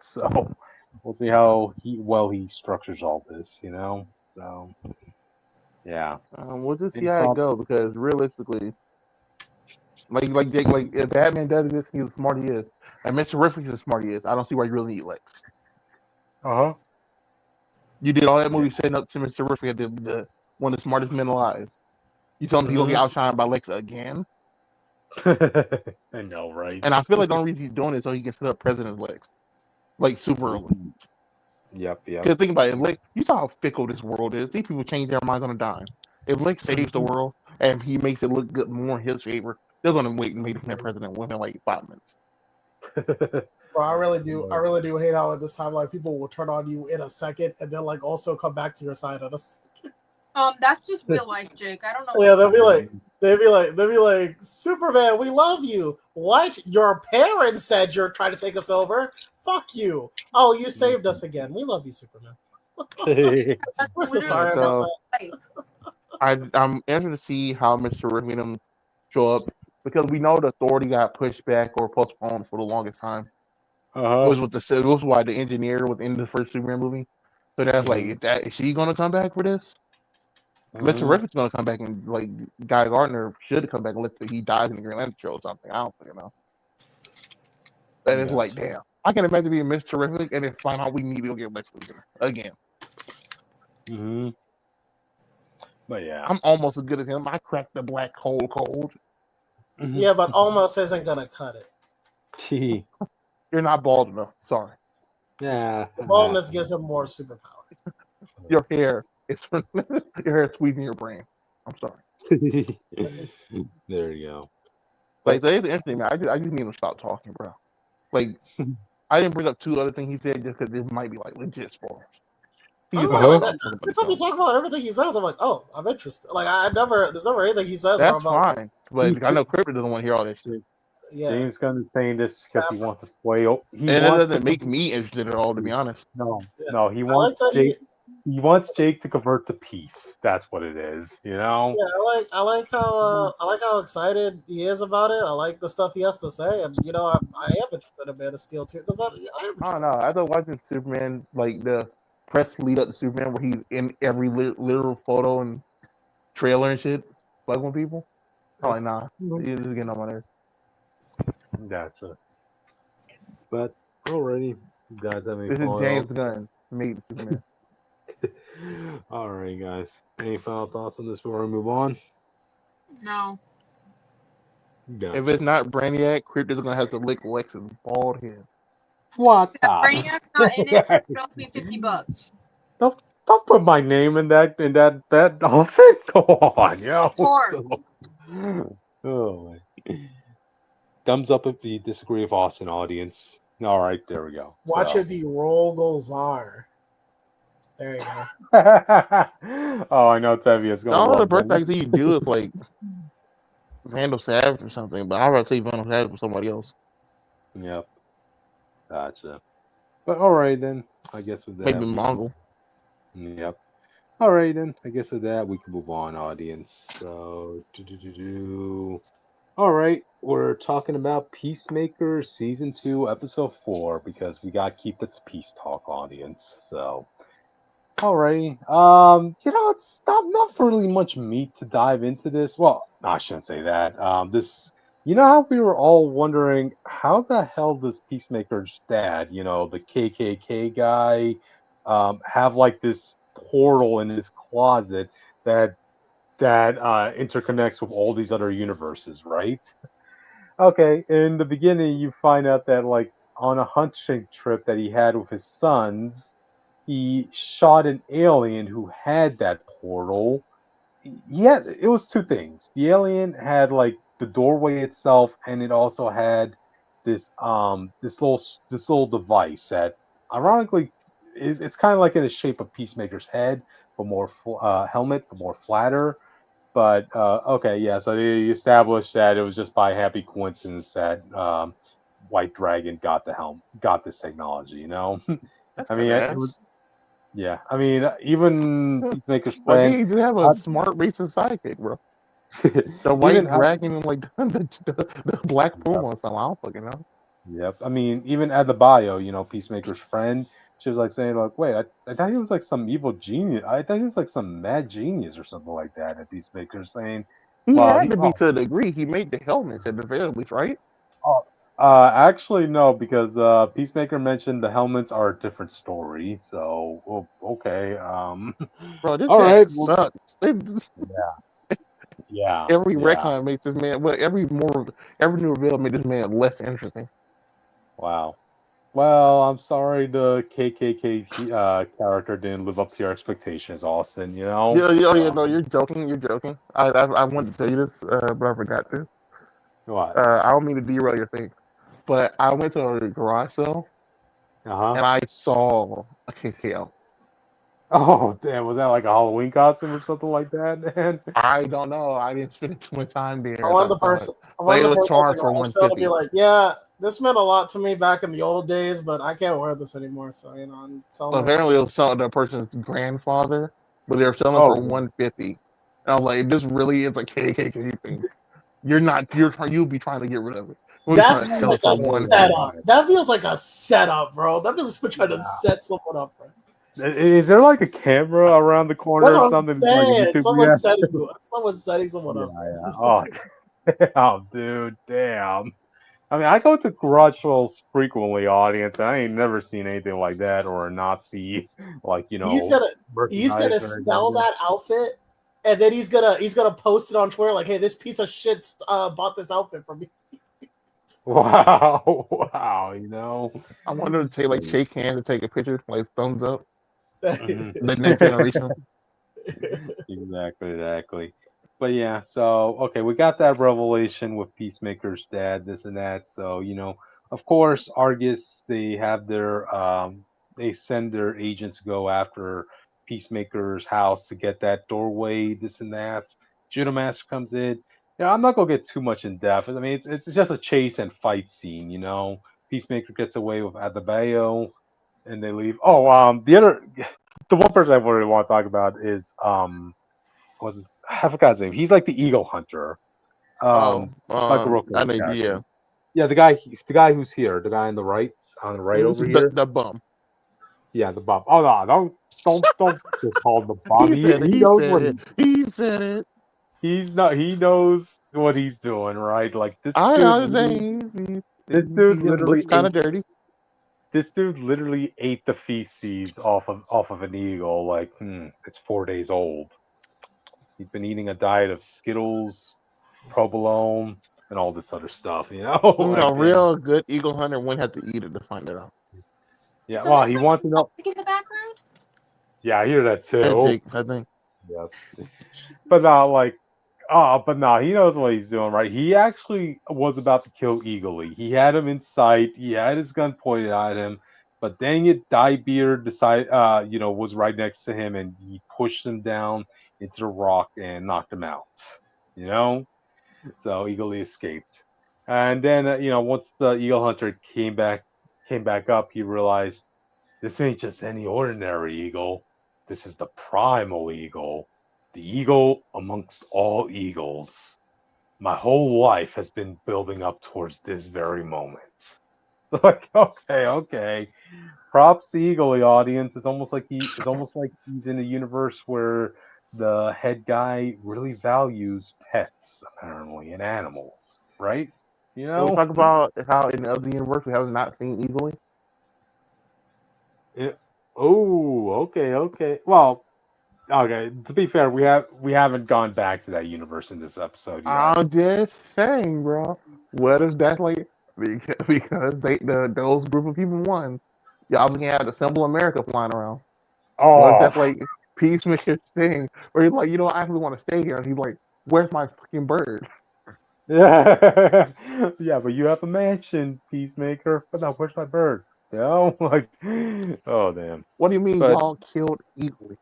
So, we'll see how he structures all this, So, yeah. We'll just see how it goes, because realistically, like Jake, like if Batman does this, he's as smart he is, and Mr. Terrific is as smart he is. I don't see why you really need Lex. You did all that movie setting up to Mr. Terrific as the one of the smartest men alive. You tell him he's gonna get outshined by Lex again. I know, right? And I feel like the only reason he's doing it is so he can set up President Lex, like super early. Yep. Because think about it, Lex, you saw how fickle this world is. These people change their minds on a dime. If Lex saves the world and he makes it look good more in his favor, they're gonna wait and make him president within like 5 minutes. Bro, I really do hate how at this time like people will turn on you in a second and then like also come back to your side on us. That's just real life, Jake. I don't know. Yeah, they'll be like, Superman, we love you. What? Your parents said you're trying to take us over? Fuck you. Oh, you saved us again. We love you, Superman. We're so sorry about that. I'm interested to see how Mr. Rivianum show up, because we know the Authority got pushed back or postponed for the longest time. It was why the engineer was in the first Superman movie. So that's like, is she gonna come back for this? Mr. Terrific's gonna come back, and like Guy Gardner should come back unless he dies in the Green Lantern show or something. I don't fucking know. And it's like, damn, I can imagine being Mr. Terrific and then find out we need to go get Lex Luthor again. But yeah, I'm almost as good as him. I cracked the black hole cold. Yeah, but almost isn't gonna cut it. You're not bald enough. Sorry. Yeah. Baldness gives him more superpower. Your hair. Your hair squeezing your brain. I'm sorry. There you go. Like, that's the interesting, man. I just need to stop talking, bro. Like, I didn't bring up 2 other things he said just because it might be like legit spoilers. Every time you talk about everything he says, I'm like, oh, I'm interested. Like, there's never anything he says. That's fine, but I know Crypto doesn't want to hear all this shit. Yeah. James Gunn is saying this because he wants to spoil. And it doesn't make me interested at all, to be honest. No, he wants Jake. He wants Jake to convert to peace. That's what it is, Yeah, I like how excited he is about it. I like the stuff he has to say, and I am interested in Man of Steel too. Because I don't know. I thought watching Superman, like the press lead up to Superman, where he's in every literal photo and trailer and shit, bugging people. I'm like, nah, he's just getting on my nerves. Gotcha. But alrighty, you guys have any? This is James Gunn made Superman. All right, guys. Any final thoughts on this before we move on? No. Gotcha. If it's not Brainiac, Crypto's gonna have to lick Lex's bald head. What? Brainiac's not in it. It owes me $50. Don't put my name in that whole thing. Go on, yo. Oh my. Thumbs up if you disagree with Austin, audience. All right, there we go. Watch it be Rogol Zar. There you go. Oh, I know Tevia's going. All the birth things you do is like Vandal Savage or something, but I'd rather say Vandal Savage with somebody else. Yep. Gotcha. But all right then. I guess with that. Maybe Mongol. Yep. All right then. I guess with that we can move on, audience. So all right, we're talking about Peacemaker Season 2, Episode 4, because we got to keep this peace talk, audience. So, alrighty. It's not really much meat to dive into this. Well, no, I shouldn't say that. How we were all wondering, how the hell does Peacemaker's dad, the KKK guy, have like this portal in his closet that interconnects with all these other universes, right? Okay, in the beginning, you find out that like on a hunting trip that he had with his sons, he shot an alien who had that portal. It was 2 things. The alien had like the doorway itself, and it also had this little device that, ironically, it's kind of like in the shape of Peacemaker's head. a more helmet, a more flatter. But okay, yeah. So they established that it was just by happy coincidence that White Dragon got this technology. You know, That's I mean, it was badass. yeah. I mean, even Peacemaker's Like friend, he just have a smart racist sidekick, bro. The White even Dragon and like the Black Puma or something. I don't fucking know. yep. I mean, even at the bio, Peacemaker's friend, she was like saying, like, wait, I thought he was like some evil genius. I thought he was like some mad genius or something like that. And Peacemaker's saying, He well, had to be to a degree. He made the helmets at the very least, right? oh, actually, no, because Peacemaker mentioned the helmets are a different story. So, well, okay. Bro, this All man right. Well, sucks. yeah. Every Yeah. retcon makes this man. Well, every new reveal made this man less interesting. Wow. Well, I'm sorry the KKK character didn't live up to your expectations, Austin. Yeah. No, you're joking. You're joking. I wanted to tell you this, but I forgot to. What? I don't mean to derail your thing, but I went to a garage sale Uh-huh. and I saw a KKL. Oh, damn. Was that like a Halloween costume or something like that, man? I don't know. I didn't spend too much time there. I As I wanted the saw person. it. I Like wanted it the was person at charged the for garage sale to be 150. like, yeah, this meant a lot to me back in the old days, but I can't wear this anymore. So I'm selling it. Apparently, it was selling the person's grandfather, but they were selling Oh, for 150. And I was like, this really is a KKK thing. You'll be trying to get rid of it. We'll be That trying to feels sell like it for a 150. setup. That feels like a setup, bro. That feels like trying to set someone up, bro. is there like a camera around the corner That's or what I'm something? Like a saying. YouTube Someone's setting someone Yeah, up. yeah. Oh, damn, dude, damn. I mean, I go to garage sales frequently, audience, and I ain't never seen anything like that or a Nazi, like, He's gonna merchandise or anything. sell that outfit, and then he's gonna post it on Twitter like, "Hey, this piece of shit bought this outfit from me." Wow, wow, I wanted to take like shake hands and take a picture, like thumbs up. Mhm. The next generation. Exactly. But yeah, so okay, we got that revelation with Peacemaker's dad, this and that. So, of course, Argus, they send their agents to go after Peacemaker's house to get that doorway, this and that. Judo Master comes in. I'm not gonna get too much in depth. I mean, it's just a chase and fight scene, Peacemaker gets away with Adebayo and they leave. Oh, the one person I really want to talk about is I forgot his name. He's like the Eagle Hunter. Michael I Rooker's know, character. yeah. Yeah, the guy who's here, the guy on the right over here. The bum. Yeah, the Bob. Oh no, don't just call him the Bob. He said it. He He knows said it. He said it. he's not. He knows what he's doing, right? Like I know what I'm saying. this He dude just looks literally kind of ate. dirty. This dude literally ate the feces off of an eagle. Like, it's 4 days old. He's been eating a diet of Skittles, provolone, and all this other stuff. Like, A real good eagle hunter wouldn't have to eat it to find it out. yeah. Well, he wants to know. In the background. Yeah, I hear that And too. Jake, I think. Yeah, but no, he knows what he's doing, right? He actually was about to kill Eagly. He had him in sight. He had his gun pointed at him, but dang it, Diebeard was right next to him, and he pushed him down into the rock and knocked him out. So Eagly escaped, and then once the Eagle Hunter came back up, he realized this ain't just any ordinary eagle. This is the primal eagle, the eagle amongst all eagles. My whole life has been building up towards this very moment. Like, okay. Props to Eagle audience. It's almost like he's in a universe where the head guy really values pets, apparently, and animals, right? Can we talk about how in the other universe we have not seen eagly? Okay. Well, okay. To be fair, we haven't gone back to that universe in this episode yet. I'm just saying, bro. What if that's like because those group of people won? Y'all can have the symbol America flying around. What if that's like Peacemaker's thing, where he's like, I actually want to stay here, and he's like, where's my fucking bird? Yeah, yeah, but you have a mansion, Peacemaker. But now, where's my bird? Like, oh damn. What do you mean y'all killed eagly?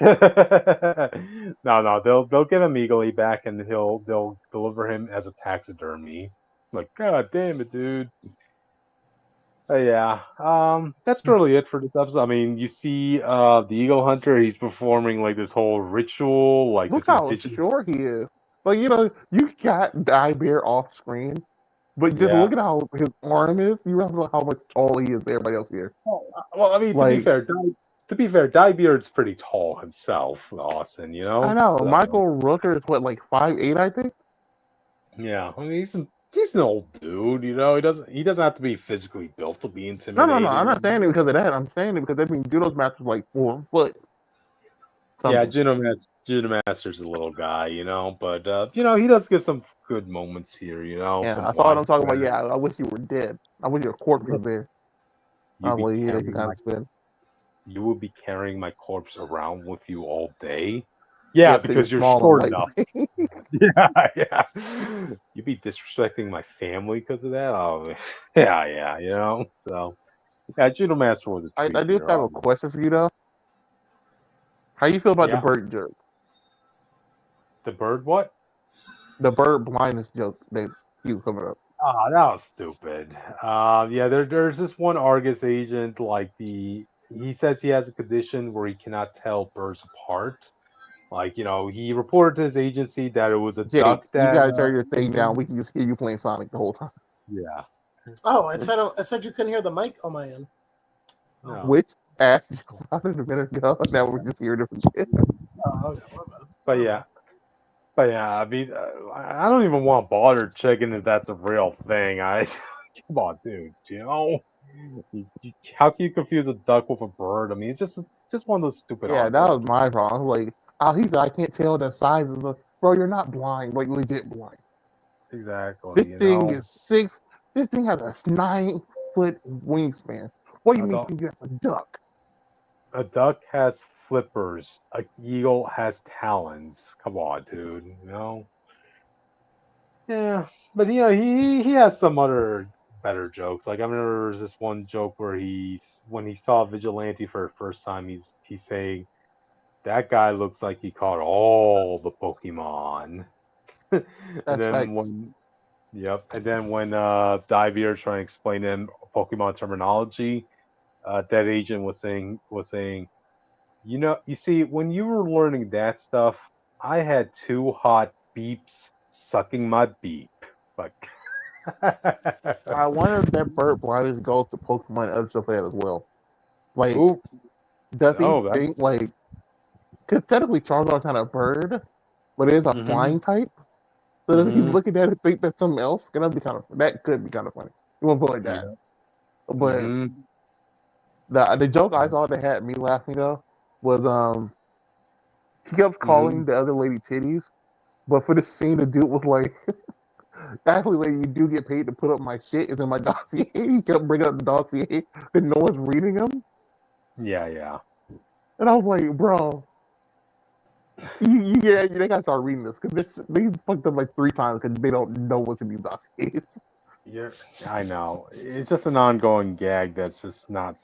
No, they'll get him legally back, and they'll deliver him as a taxidermy. Like, God damn it, dude. Yeah, that's really it for this episode. I mean, you see, the Eagle Hunter. He's performing like this whole ritual, like Look this how indigenous. short he is. Like, you got Die Bear off screen, but just Yeah. look at how his arm is. You realize how much taller he is than everybody else here. Well, I mean, Like, to be fair, Diebeard's pretty tall himself, Austin. I know So, Michael Rooker is what, like 5'8", I think. yeah, I mean, he's an old dude. He doesn't have to be physically built to be No, intimidating. I'm not saying it because of that. I'm saying it because I mean Judo's match was like 4 foot Yeah, something. Judo Master's a little guy, but he does give some good moments here, Yeah, from I saw what I'm talking about. Black Yeah, I wish you were dead. I wish your corpse was there. You be Well, you carrying kind my of spin. you would be carrying my corpse around with you all day. Yeah, Yes, because you're small short and enough. lightweight. Yeah. You be disrespecting my family because of that? Oh, yeah. So, yeah, Judo Master was a treat I do here. have a question for you though. How you feel about the Yeah. bird joke? The bird what? The bird blindness joke that keeps coming up. Oh, that was stupid. Yeah, there's this one Argus agent, he says he has a condition where he cannot tell birds apart. Like, he reported to his agency that it was a Jake, duck you that, gotta turn your thing down. We can just hear you playing Sonic the whole time. yeah. Oh, it said you couldn't hear the mic on my end. No. Which asked you about it a minute ago. Now we're just hearing it again. Oh, okay, my bad. But My yeah. bad. But yeah, I mean, I don't even want to bother checking if that's a real thing. Come on, dude. How can you confuse a duck with a bird? I mean, it's just one of those stupid Yeah, that was arguments. my problem. Like, he said, I can't tell the size of the. Bro, you're not blind, like legit blind. Exactly. This thing is 6. This thing has a 9-foot wingspan. What do you mean that's a duck? A duck has flippers. A eagle has talons. Come on, dude. Yeah, but he has some other better jokes. Like I remember there was this one joke where when he saw Vigilante for the first time, he's saying that guy looks like he caught all the Pokemon. and That's then facts. and then when Diveyear trying to explain to him Pokemon terminology, that agent was saying, you see, when you were learning that stuff, I had 2 hot beeps sucking my beep. Like, I wonder if that bird blindness goes to Pokemon and other stuff like that as well. Like, Ooh, does he that, think like? Because technically Charizard's not a bird, but it is a Mhm. flying type. So does he Mhm. look at that and think that's something else? That could be kind of funny. You won't put it like that. But Mhm. the joke I saw that had me laughing though was he kept calling the other lady titties, but for the scene the dude was like, actually lady, you do get paid to put up my shit. It's in my dossier. He kept bringing up the dossier and no one's reading them. Yeah. And I was like, bro, they gotta start reading this because they fucked up like 3 times because they don't know what's in these dossiers. I know. It's just an ongoing gag that's just not.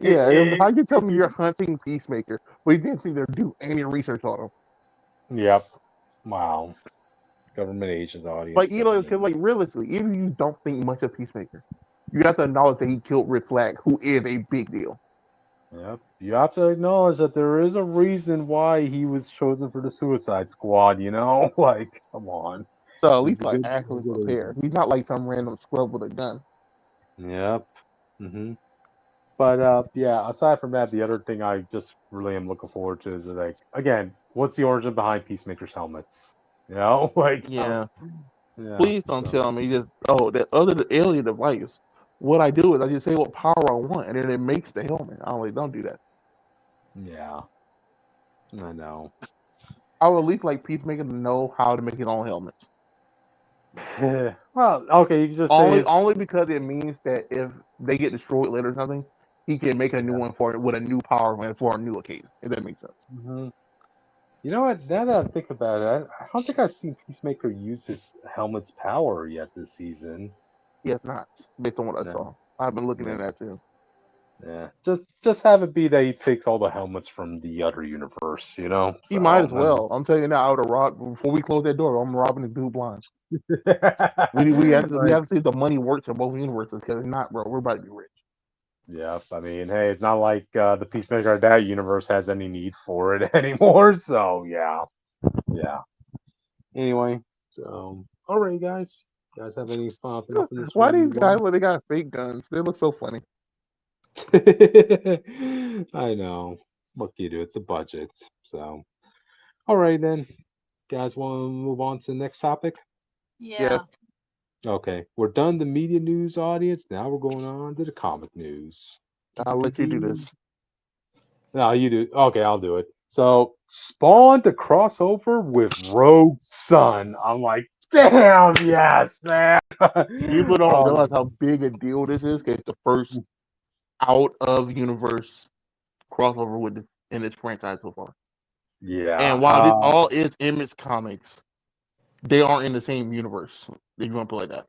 Yeah, how you tell me you're hunting Peacemaker, but you didn't see there do any research on him? Yep. Wow. Government agents audience. Like, because like realistically, even if you don't think much of Peacemaker, you have to acknowledge that he killed Rick Flag, who is a big deal. Yep. You have to acknowledge that there is a reason why he was chosen for the Suicide Squad. Like, come on. So at least like actually prepared. He's not like some random scrub with a gun. Yep. But yeah, aside from that, the other thing I just really am looking forward to is like, again, what's the origin behind Peacemaker's helmets? Like, Yeah. yeah. Please don't tell me that other than alien device. What I do is I just say what power I want, and then it makes the helmet. Don't do that. Yeah. I know. I would at least like Peacemaker to know how to make his own helmets. Well, okay, you can just only because it means that if they get destroyed later or something, he can make a new one for it with a new power plant for a new occasion. If that makes sense. You know what? Now that I think about it, I don't think I've seen Peacemaker use his helmet's power yet this season. He has not, based on what I saw. I've been looking at that too. Yeah, just have it be that he takes all the helmets from the other universe, you know. He might So as well. I'm telling you now, I would have robbed before we close that door. I'm robbing the dude blind. then, We have like, to see if the money works in both universes because if not, bro, we're about to be rich. yeah, I mean, hey, it's not like the Peacemaker of that universe has any need for it anymore. So yeah, yeah. Anyway, so all right, guys. You guys have any final thoughts on this Why these review? guys when they got fake guns? They look so funny. I know. What can you do? It's a budget. So all right then, guys. Want to move on to the next topic? Yeah. Okay, we're done the media news audience. Now we're going on to the comic news. I'll let you do this. No, you do. Okay, I'll do it. So, Spawn to crossover with Rogue Sun. I'm like, damn, yes, man. People don't Um, realize how big a deal this is because it's the first out of universe crossover with this in this franchise so far. yeah. And while this all is Image Comics, they aren't in the same universe. If you want to put it like that.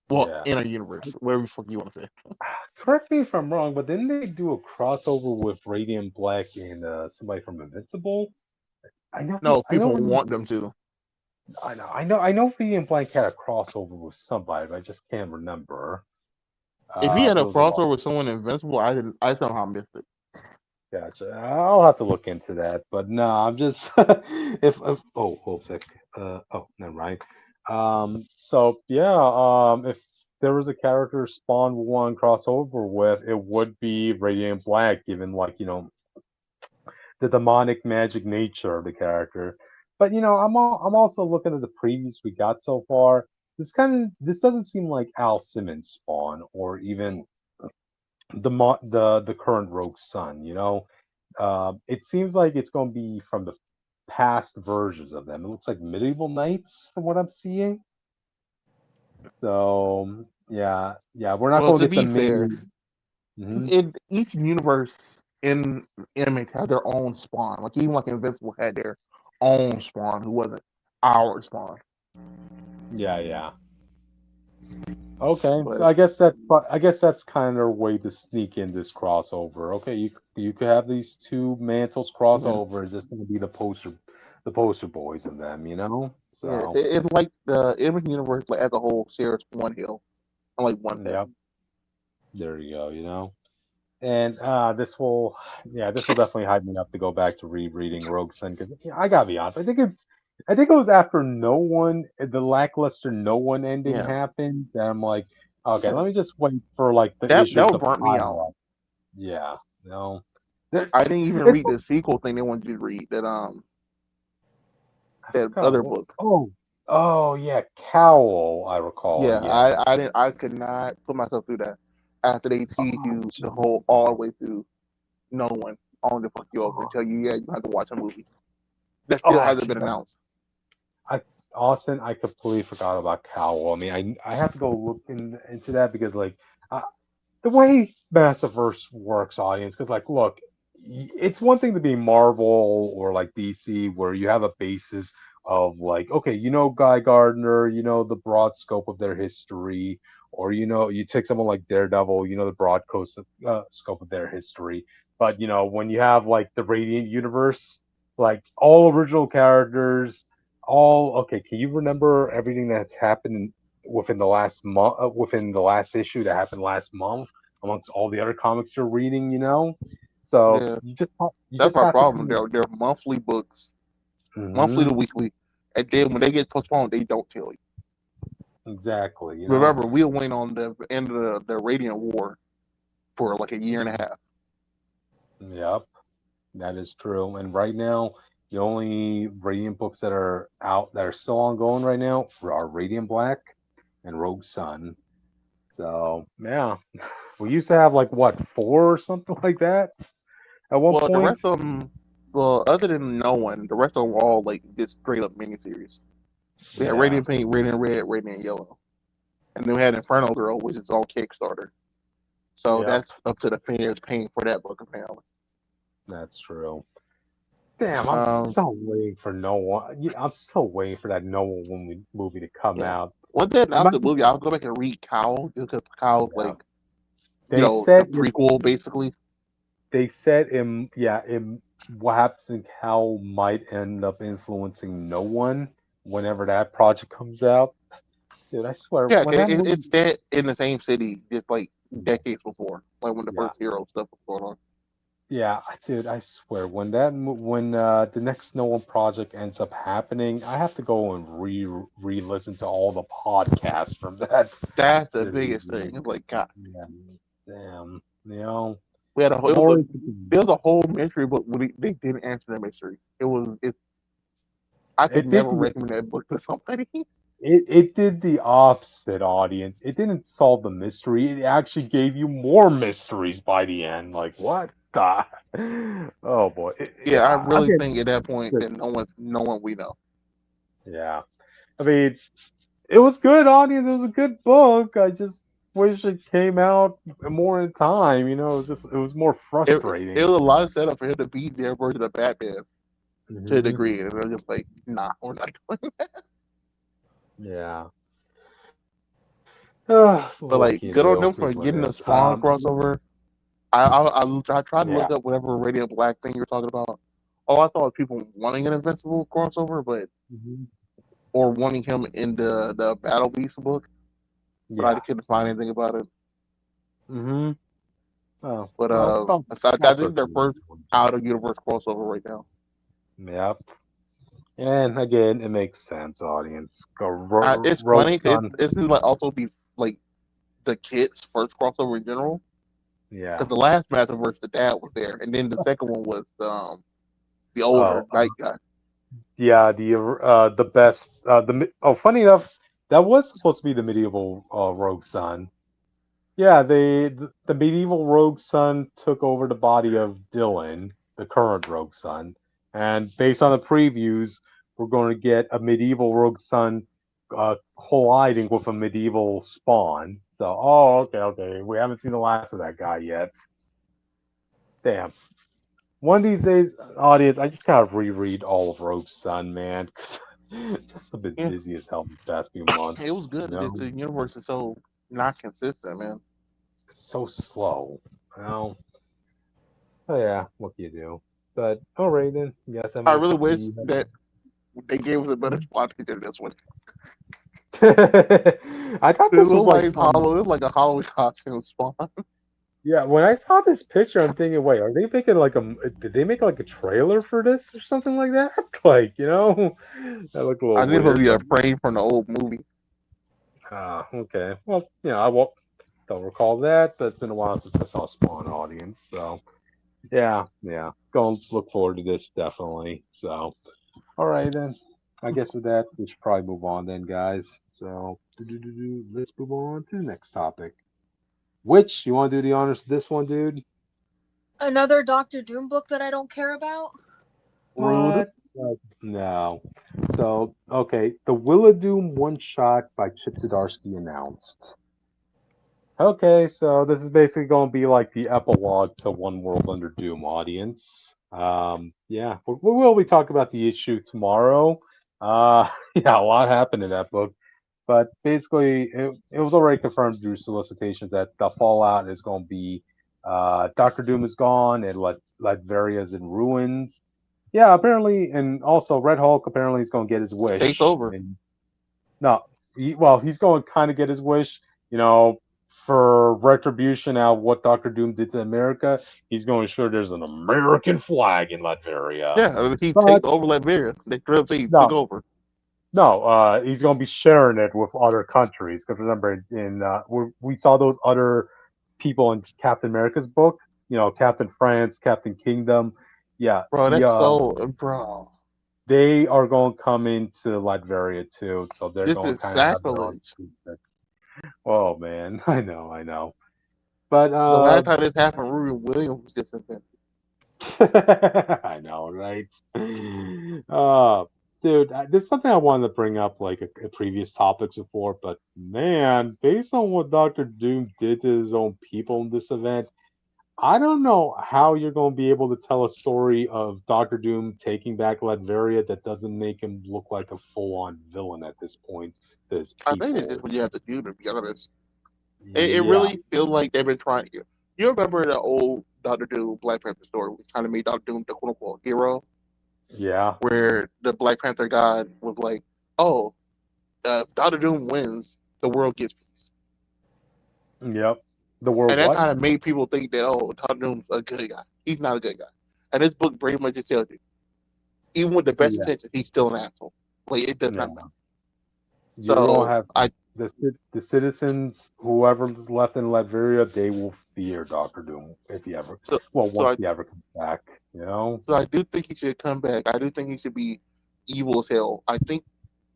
Well, Yeah. in a universe, whatever the fuck you want to say. Correct me if I'm wrong, but didn't they do a crossover with Radiant Black and somebody from Invincible? I know. No, I know. people want them to. I know. Radiant Black had a crossover with somebody, but I just can't remember. If he had It a was a while. crossover with someone invincible, I somehow missed it. Gotcha. I'll have to look into that. But no, I'm just if oh hold a sec. Oh never mind. So yeah, if there was a character Spawn would want to cross over with, it would be Radiant Black, given like, the demonic magic nature of the character. But I'm also looking at the previews we got so far. This doesn't seem like Al Simmons Spawn or even the current Rogue Sun. It seems like it's going to be from the past versions of them. It looks like medieval knights from what I'm seeing. So yeah, we're not Well, going to to get the be fair, main. Mhm. each universe in Image has their own Spawn. Like even like Invincible had their own Spawn who wasn't our Spawn. Yeah. Okay, so But I guess that's kind of their way to sneak in this crossover. Okay, you could have these two mantles yeah, crossover. It's just going to be the poster boys in them, yeah, So it's like the Image universe like, as a whole shares one hill and like one thing. yep, there you go. And this will definitely hype me up to go back to rereading Rogue Sun because I gotta be honest, I think it was after the lackluster No One ending Yeah, happened that I'm like, okay, yeah. let me just wait for like the That issues to burnt me out. pile up. Yeah, no, There- I didn't even it's read the sequel thing they wanted you to read. I That forgot other book. oh yeah, Cowl, I recall. Yeah, Yeah. I didn't. I could not put myself through that after they tease Oh, you the whole geez. all the way through. No one on the fuck you over and Oh, tell you, yeah, you have to watch a movie that still oh, hasn't been geez. announced. Austin, I completely forgot about Cowl. I mean, I have to go look into that because like uh, the way Massiverse works, audience, because like, look, it's one thing to be Marvel or like DC where you have a basis of like, okay, Guy Gardner, the broad scope of their history, or you take someone like Daredevil, the broad scope of their history. But when you have like the Radiant universe, like all original characters, all okay. Can you remember everything that's happened within the last month, within the last issue that happened last month? Amongst all the other comics you're reading. So Yeah, you that's just my have to problem. kind of. They're monthly books, monthly Mhm, to weekly, and then when they get postponed, they don't tell you. exactly. Remember, we were waiting on the end of the Radiant War for like a year and a half. Yep, that is true. And right now, the only Radiant books that are out that are still ongoing right now are Radiant Black and Rogue Sun. So yeah, we used to have like what, four or something like that at one Well, the point. rest of them, well, other than No One, the rest of them were all like just straight up miniseries. We had Yeah, Radiant Pink, Radiant Red, Radiant Yellow, and then we had Inferno Girl, which is all Kickstarter. So yep, that's up to the fans paying for that book apparently. that's true. Damn, I'm Um, still waiting for No One. Yeah, I'm still waiting for that No One movie to come yeah. out. Once they It announced might the be, movie, I'll go back and read Cowl just because Cowl's yeah, like They the said prequel basically. they said in what happens and how might end up influencing no one whenever that project comes out. Dude, I swear Yeah, when that movie, it's set in the same city just like decades before, like when the yeah, first Hero stuff was going on. yeah, dude, I swear when when the next No One project ends up happening, I have to go and re-listen to all the podcasts from that. That's the Dude, biggest thing. It's like God, yeah, damn, you know, we had a whole, more. there was a whole mystery, but they didn't answer the mystery. It's I could It did never the recommend that book to somebody. it did the opposite, audience. It didn't solve the mystery. It actually gave you more mysteries by the end. Like what the? Oh boy, Yeah, I I really get think at that point that no one we know. yeah. I mean, it was good, audience. It was a good book. I just wish it came out more in time. You know, it was more It frustrating. was a lot of setup for him to beat their version of Batman to a Hmm. degree, and they're just like, nah, we're not doing that. Yeah. But What like, can you good on do? them for Is what it getting the is. Spawn crossover. I tried to Yeah. look up whatever Radiant Black thing you're talking about. All I thought was people wanting an Invincible crossover, but Hmm. or wanting him in the Battle Beast book, but I Yeah. couldn't find anything about it. Hmm. Oh, But well, I I'll think search their for first that one. out of universe crossover right now. Yep. And again, it makes sense, audience. Go It's Rogue funny because Sun. it's like also be like the kid's first crossover in general. Yeah. Because the last Masterverse, the dad was there, and then the second one was the Oh, older night guy. yeah. The best. Funny enough, that was supposed to be the medieval Rogue Sun. Yeah, the medieval Rogue Sun took over the body of Dylan, the current Rogue Sun, and based on the previews, we're going to get a medieval Rogue Sun colliding with a medieval Spawn. So, oh, okay. We haven't seen the last of that guy yet. Damn. One of these days, audience, I just gotta reread all of Rogue Sun, man. 'Cause just have been Yeah, busy as hell these past few it was months. good. You It's just know, the universe is so not consistent, man. it's so slow. You know. Oh yeah, what can you do? But all right then. You guys have I much really else wish you that they gave us a better spot feature than this one. I thought This this was was like like Hollow. It was like a Halloween costume spawn. yeah. When I saw this picture, I'm thinking, wait, are they making like a? Did they make like a trailer for this or something like that? Like you know, that looked a I little think it was weird, be a but frame from the old movie. okay. Well, I won't don't recall that, but it's been a while since I saw Spawn audience. So yeah. Going to look forward to this definitely. So all right then. I guess with that, we should probably move on then, guys. So let's move on to the next topic. Which you want to do the honors to this one, dude? Another Doctor Doom book that I don't care about. Rude. What? No. So okay, the Willa Doom one shot by Chip Zdarsky announced. Okay, so this is basically going to be like the epilogue to One World Under Doom, audience. Yeah, we will be talking about the issue tomorrow. Yeah, a lot happened in that book, but basically, it was already confirmed through solicitations that the fallout is going to be Doctor Doom is gone and Latveria is in ruins. Yeah, apparently, and also Red Hulk apparently is going to get his He takes wish, over. and no, he's going to kind of get his wish, you know, for retribution out of what Doctor Doom did to America. He's going to ensure there's an American flag in Latveria. Yeah, he But takes over Latveria. They he took no, over. no, he's going to be sharing it with other countries. Because remember, in we saw those other people in Captain America's book. You know, Captain France, Captain Kingdom. Yeah, Bro, that's so bro. they are going to come into Latveria too. So they're This going is to kind of have their own. sacrilege. Oh man, I know. But The last time this happened, Ruby Williams was just invented. I know, right? Uh, dude, there's something I wanted to bring up like a previous topics before, but man, based on what Doctor Doom did to his own people in this event, I don't know how you're going to be able to tell a story of Doctor Doom taking back Latveria that doesn't make him look like a full-on villain at this point to his I think it's people. just what you have to do, to be honest. It really feels like they've been trying. You remember the old Doctor Doom Black Panther story, which kind of made Doctor Doom the quote unquote hero, Yeah. where the Black Panther god was like, "Oh, if Doctor Doom wins, the world gets peace." Yep. The world And that what? kind of made people think that, oh, Doctor Doom's a good guy. He's not a good guy. And this book pretty much just tells you, even with the best Yeah. intentions, he's still an asshole. Like, it does not Yeah. matter. You're gonna So have the citizens, whoever's left in Latveria, they will fear Doctor Doom if he ever, so well, so once I he ever comes back. You know. so I do think he should come back. I do think he should be evil as hell. I think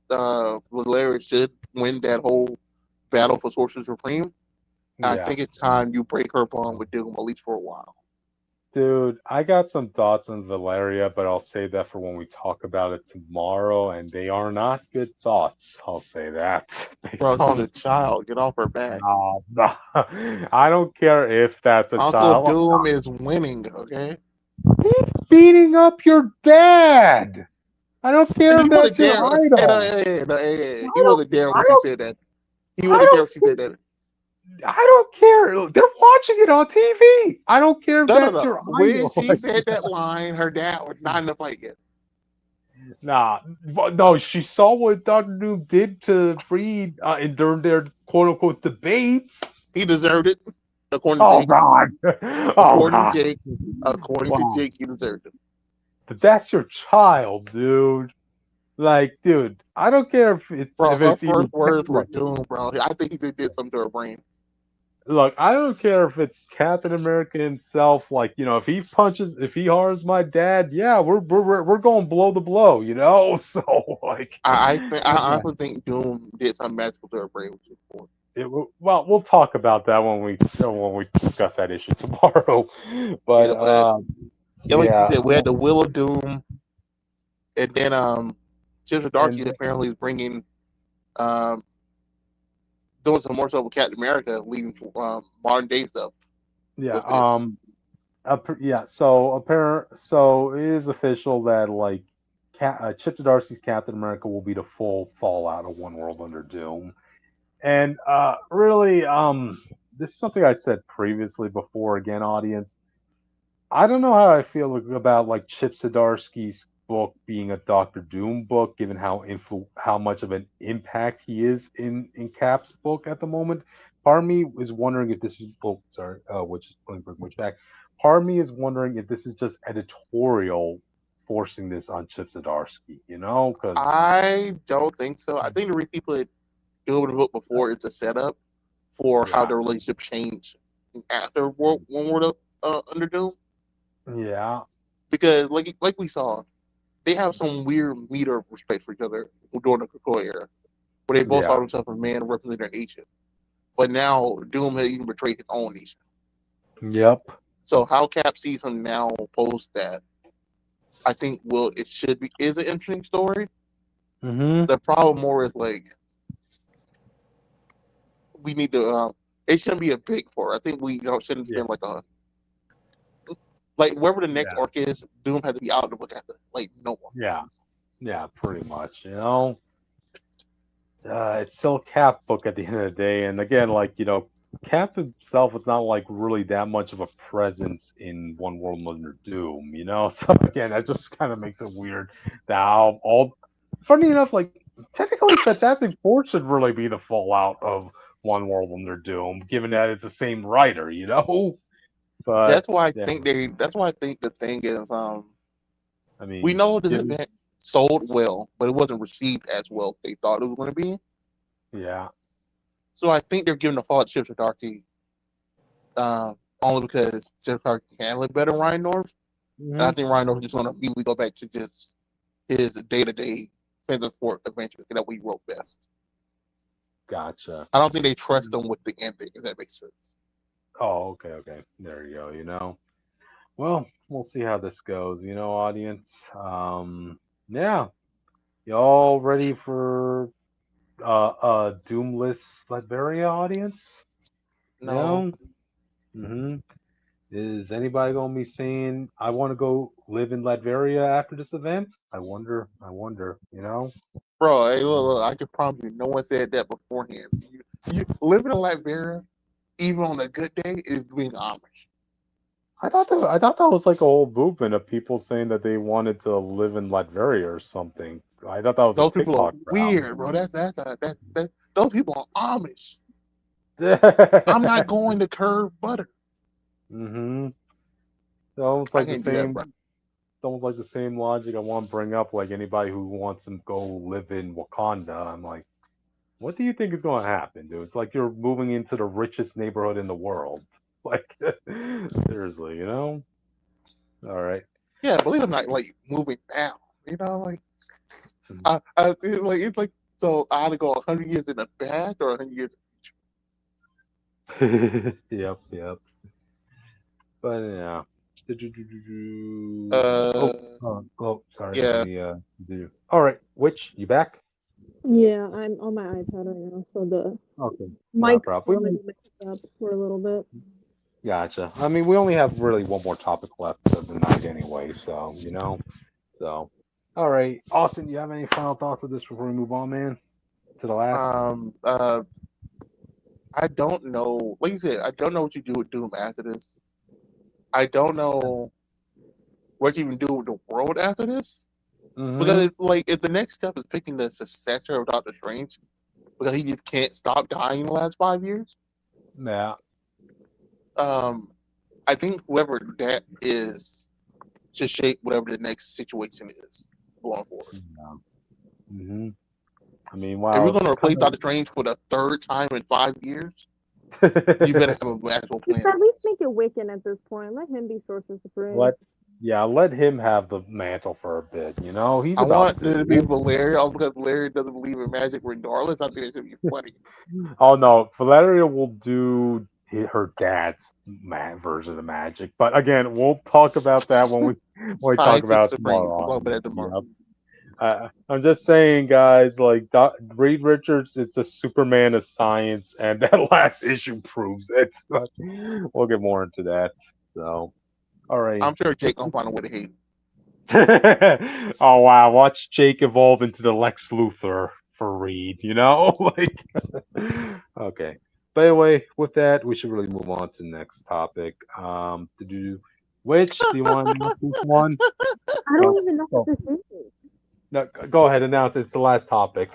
Valeria should win that whole battle for Sorcerer Supreme. And I Yeah. think it's time you break her bond with Doom, at least for a while. Dude, I got some thoughts on Valeria, but I'll save that for when we talk about it tomorrow, and they are not good thoughts. I'll say that. Bro, Based she's on a child. Get off her back. no, no. I don't care if that's a Uncle child. Doom is winning, okay? He's beating up your dad. I don't care He if wasn't that's your there. idol. He wasn't there when I she don't, said that. He I wasn't there don't, when she said that. I don't care. They're watching it on TV. I don't care if No, no, that's no. your When idol. she said that line, her dad was not in the fight yet. Nah, no, she saw what Doctor Doom did to Freed during their quote unquote debates. He deserved it, according to Oh Jake. God, oh According to God, Jake, according to wow. Jake, he deserved it. But that's your child, dude. Like, dude, I don't care Bro, if her it's even first words were look, Doom, bro. I think he just did something to her brain. look, I don't care if it's Captain America himself. Like, if if he harms my dad, yeah, we're going blow to blow, So like, I honestly think Doom did something magical to her brain, which is important. well, we'll talk about that when we discuss that issue tomorrow. But Yeah, but yeah, like you yeah, said, we had the Will of Doom, and then Chip Zdarsky and apparently is bringing doing some more stuff with Captain America, leading to modern day stuff yeah, with this. yeah. So it is official that like Chip Zdarsky's Captain America will be the full fallout of One World Under Doom, and really, this is something I said previously before. Again, audience, I don't know how I feel about like Chip Zdarsky's book being a Doctor Doom book, given how much of an impact he is in Cap's book at the moment. Part of me is wondering if this is which is going much back. Part of me is wondering if this is just editorial forcing this on Chip Zdarsky, because I don't think so. I think the reason people had do the book before it's a setup for how the relationship changed after One World Under Doom. yeah, Because like we saw, they have some weird meter of respect for each other during the Krakoa era, where they both yeah, saw themselves as man representing their nation. But now Doom has even betrayed his own nation. yep, So how Cap sees him now post that, I think is an interesting story. mm-hmm. The problem more is like we need to. It shouldn't be a big part. I think we shouldn't spend like wherever the next arc is. Doom has to be out of the book after. Like no more. Yeah, pretty much. It's still a Cap book at the end of the day, and again, like Cap himself is not like really that much of a presence in One World Under Doom, So again, that just kind of makes it weird. Now, funny enough, like technically, Fantastic Four should really be the fallout of One World Under Doom, given that it's the same writer, But that's why I think That's why I think the thing is, I mean, we know this event sold well, but it wasn't received as well as they thought it was going to be. Yeah. So I think they're giving the fault to Chip Zdarsky, only because Chip Zdarsky can handle it better than Ryan North. Mm-hmm. And I think Ryan North is just going to immediately go back to just his day-to-day Fantastic Four adventure that we wrote best. Gotcha. I don't think they trust him with the ending, if that makes sense. Oh, okay. There you go, Well, we'll see how this goes, audience. Yeah. Y'all ready for Doomless Latveria, audience? No. Mm-hmm. Is anybody gonna be saying I want to go live in Latveria after this event? I wonder, Bro, hey, look, I can promise you, no one said that beforehand. You living in Latveria, even on a good day, is being Amish. I thought that was like a whole movement of people saying that they wanted to live in Latveria or something. I thought that was a Those people are TikTok weird, bro. That those people are Amish. crowd. I'm not going to curb butter. Mm-hmm. It's almost I like the can't do that, same. bro. It's almost like the same logic I want to bring up. Like anybody who wants to go live in Wakanda, I'm like, what do you think is going to happen, dude? It's like you're moving into the richest neighborhood in the world. Like, seriously, you know? All right. Yeah, believe it or not, like moving now. You know, like it's like so I ought to go 100 years in the past or 100 years. Yep, yep. But yeah. Uh, Sorry. Let yeah. me do. All right. Which you back? Yeah, I'm on my iPad right now, so the Okay. No mic problem. probably mixed up for a little bit. Gotcha. I mean, we only have really one more topic left of the night anyway, so you know. So, all right, Austin, you have any final thoughts of this before we move on, man? To the last. Um. I don't know. Like you said, I don't know what you do with Doom after this. I don't know what you even do with the world after this. Because Mm-hmm. it's like if the next step is picking the successor of Doctor Strange, because he just can't stop dying in the last 5 years. Yeah. I think whoever that is should shape whatever the next situation is going forward. Yeah. Mm-hmm. I mean, If you're wow, going to it's replace kind Doctor Strange for the third time in 5 years, you better of have an actual Just plan. at least make it Wiccan at this point. Let him be Sorcerer Supreme. let him have the mantle for a bit. You know, he's I about want it to be to. Valeria, all because Valeria doesn't believe in magic regardless. I think it should be funny. Oh no, Valeria will do her dad's version of magic. But again, we'll talk about that when we talk Scientist about Supreme. We'll tomorrow. talk about that tomorrow. Yep. I'm just saying, guys. Like Reed Richards is the Superman of science, and that last issue proves it. But we'll get more into that. So, all right. I'm sure Jake gonna find a way to hate. Oh wow, watch Jake evolve into the Lex Luthor for Reed, you know? Like okay. But anyway, with that, we should really move on to the next topic. To do which do you want to announce this one? I Go, don't even know what go. this is. No, go ahead, announce it. It's the last topic.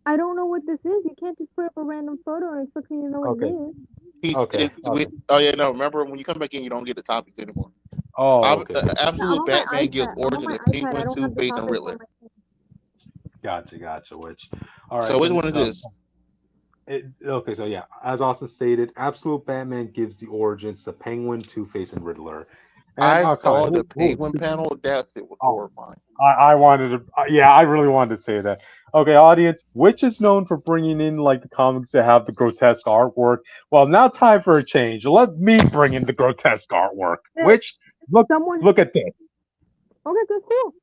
I don't know what this is. You can't just put up a random photo and expect me to know what Okay. it is. Okay. Okay. Oh yeah, no. Remember when you come back in, you don't get the topics anymore. Oh, okay. Yeah, I'm Absolute on my Batman gives iPad. I'm on origin my to iPad. I Penguin, don't Two have the Face, and topics Riddler. on my. Gotcha. Which, all So right. which Then, one is this? okay, so yeah, as Austin stated, Absolute Batman gives the origins to Penguin, Two Face, and Riddler. And I come saw on, the Penguin panel. That shit was oh, horrifying. I wanted to, yeah, I really wanted to say that. Okay, audience, which is known for bringing in like the comics that have the grotesque artwork. Well, now time for a change. Let me bring in the grotesque artwork. Yeah, Which someone. look at this. Okay, that's cool.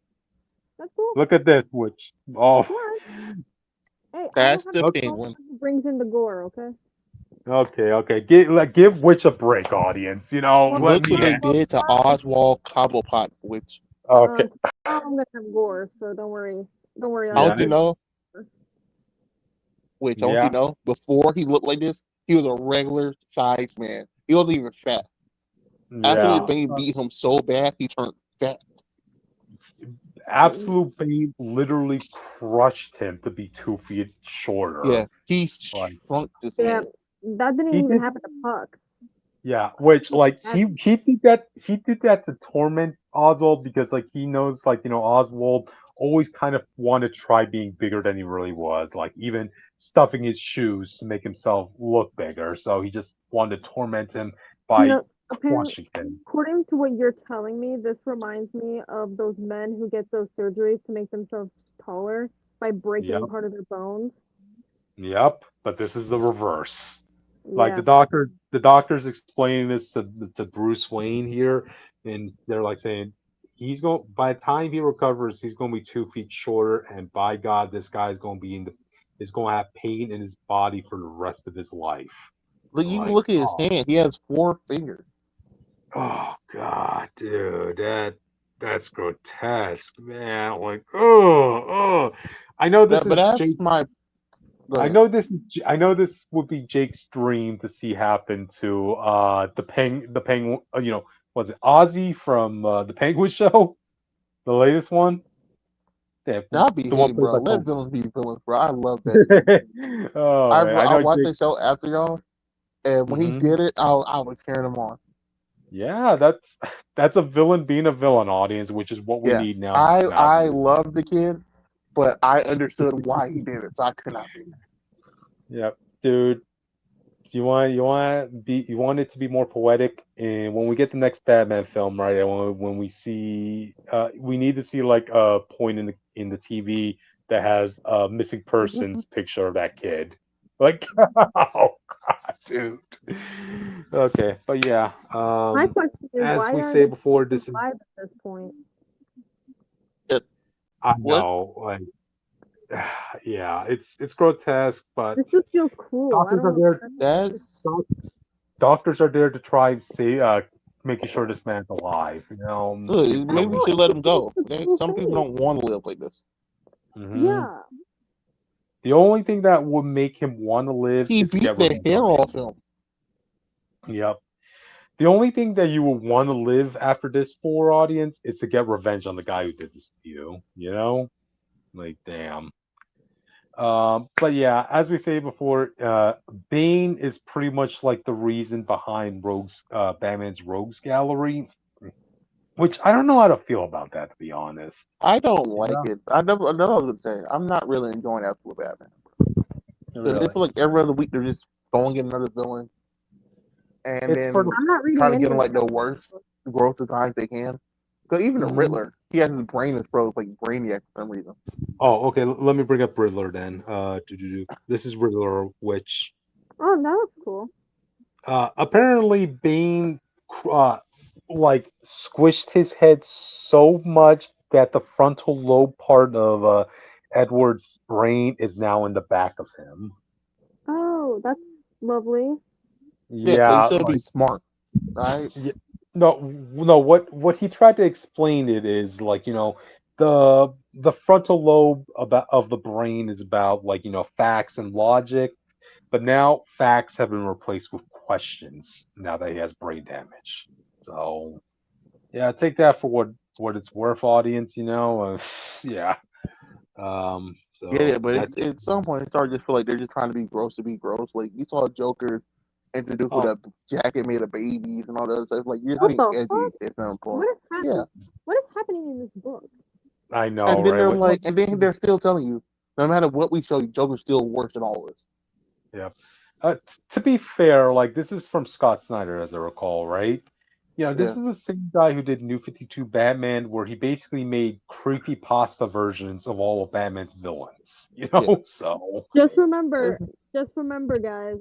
That's cool. Look at this. Which Yeah. Hey, I That's don't have the the Penguin. who brings in the gore. Okay. okay. Give Witch a break, audience. You know, Well, let Look me what they in. did to Oswald Cobblepot, which Okay. tomorrow I'm gonna have gore, so don't worry. Don't worry. I I'll Yeah. don't be you know, which I don't you Yeah. know, before he looked like this, he was a regular sized man. He wasn't even fat. After the Yeah. thing beat him so bad, he turned fat. Absolute Pain literally crushed him to be 2 feet shorter. Yeah, he Like shrunk this Yeah, man. that didn't he even did, happen to Puck. yeah. Which like That, he did that to torment Oswald because like he knows like Oswald always kind of wanted to try being bigger than he really was. Like even stuffing his shoes to make himself look bigger. So he just wanted to torment him by apparently, crushing him. according to what you're telling me, this reminds me of those men who get those surgeries to make themselves taller by breaking Yep. part of their bones. Yep. But this is the reverse. Like Yeah. the doctor's explaining this to Bruce Wayne here, and they're like saying he's going by the time he recovers, he's going to be 2 feet shorter, and by God, this guy's going to be is going to have pain in his body for the rest of his life. Look, you can Like, look at his hand. He has 4 fingers. oh God, dude, that's grotesque, man. Like, oh, I know this But is that's Jake. my Go I ahead. know this. I know this would be Jake's dream to see happen to the penguin. Was it Ozzy from the Penguin Show, the latest one? Yeah, That'd be the one hey, played bro. by Let Tom. villains be villains, bro. I love that shit. Oh man, I I know watched Jake. that show after y'all, and when he Hmm. did it, I was cheering him on. Yeah, that's a villain being a villain, audience, which is what we Yeah, need now. I love the kid, but I understood why he did it, so I could not be. Yep, dude. You want it to be more poetic, and when we get the next Batman film, right? And when we see, we need to see like a point in the TV that has a missing persons picture of that kid. Like, oh god, dude. Okay, but yeah. My question is, As why we are say they before, still this is alive at this point? I What? know, like, yeah, it's grotesque, but This just feels cruel. I doctors are don't. there. That's Doctors are there to try and see, making sure this man's alive. Give good. I don't Maybe them. we know. should It let just him feels go. a cruel Some people thing. don't want to live like this. Hmm. Yeah. The only thing that would make him want to live He is to beat get the revenge hair on off people. him. Yep. The only thing that you would want to live after this for, audience, is to get revenge on the guy who did this to you. Like, damn. But yeah, as we say before, Bane is pretty much like the reason behind Batman's Rogues Gallery, which I don't know how to feel about that, to be honest. I don't like Yeah, it. I never. Another I was gonna say. I'm not really enjoying that for Batman because it really. feels like every other week they're just throwing in another villain and It's for then the I'm not trying reading to any get him of like the that. worst growth designs they can. Because even the Mhm. Riddler, he has his brain is froze like Brainiac for some reason. Oh, okay. Let me bring up Riddler then. This is Riddler, which Oh, that was cool. apparently Bane uh, like squished his head so much that the frontal lobe part of Edward's brain is now in the back of him. Oh, that's lovely. Yeah, so he Yeah, should be like smart. Right? yeah, no. What he tried to explain it is like the frontal lobe about of the brain is about like facts and logic. But now facts have been replaced with questions now that he has brain damage. So yeah, take that for what it's worth, audience. Yeah. Get So it, but that's at some point it started to feel like they're just trying to be gross. Like you saw Joker introduced with oh a jacket made of babies and all that other stuff. Like you're just What being the edgy fuck? at some point. What is Yeah. happening? What is happening in this book? I know, And then right? they're What, like and then they're still telling you, no matter what we show you, Joker's still worse than all this. yeah. To be fair, like this is from Scott Snyder, as I recall, right? This Yeah. is the same guy who did New 52 Batman, where he basically made creepy pasta versions of all of Batman's villains. Yeah. So Just remember, just remember, guys.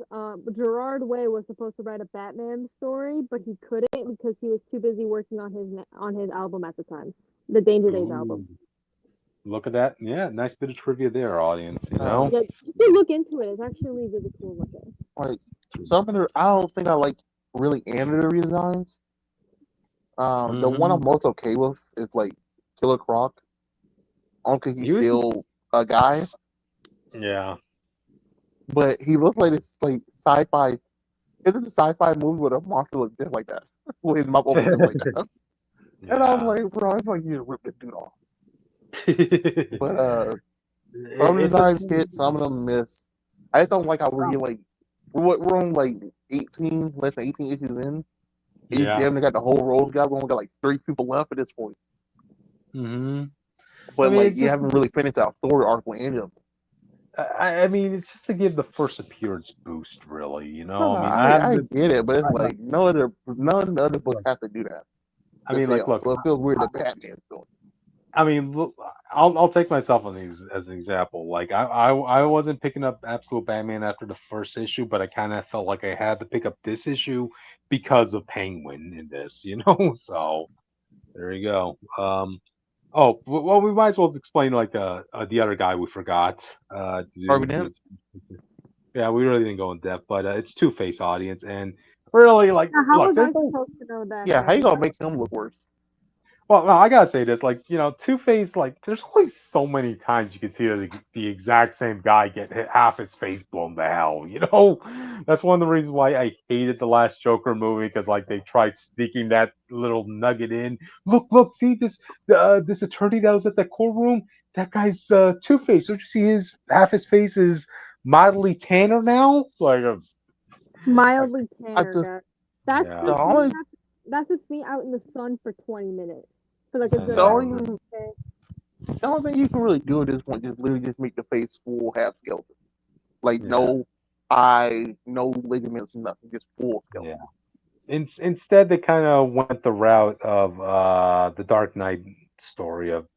Gerard Way was supposed to write a Batman story, but he couldn't because he was too busy working on his album at the time, the Danger Days album. ooh, look at that. Yeah, nice bit of trivia there, audience. Yeah, if you look into it, it's actually really cool looking. like some of the I don't think I like really any of the redesigns. The one I'm Hmm. most okay with is like Killer Croc. Only 'cause he's He was, still a guy, yeah. but he looks like it's like sci-fi. Is it a sci-fi movie with a monster look just like that? With his mouth open just like that. And I was Yeah. like, bro, it's like you just ripped this dude off. But some of the It's a designs hit, some of them miss. I just don't like how we're like we're on like 18, less than 18 issues in. You yeah. damn near got the whole rose guy. We only got like 3 people left at this point. Hmm. I But mean, like it's you just. haven't really finished our story arc with any of them. I mean, it's just to give the first appearance boost, really. No, I mean, I haven't I been. get it, but it's I, like none of the other books have to do that I to mean, like, sell. look. So it feels weird that Batman's doing I mean, look, I'll take myself on these as an example. Like, I wasn't picking up Absolute Batman after the first issue, but I kind of felt like I had to pick up this issue because of Penguin in this. So there you go. Oh, well, we might as well explain like the other guy we forgot. Harvey Dent. Yeah, we really didn't go in depth, but it's Two Face, audience, and really like Now, how look, was I there's no. supposed to know that, Yeah, how you Harry? gonna make him look worse? Well, no, I gotta say this. Like, Two Face. Like, there's only so many times you can see the exact same guy get half his face blown to hell. That's one of the reasons why I hated the last Joker movie because like they tried sneaking that little nugget in. Look, see this attorney that was at the courtroom. That guy's Two Face. Don't you see his half his face is mildly tanner now? Like, Mildly I tanner, just guys. That's yeah, the just me. only That's just me out in the sun for 20 minutes for like a I good the know. hour. only Okay. the only thing you can really do at this point is literally just make the face full half skeleton. Like Yeah. no eye, no ligaments, nothing, just full Yeah. skeleton. Instead, they kind of went the route of the Dark Knight story of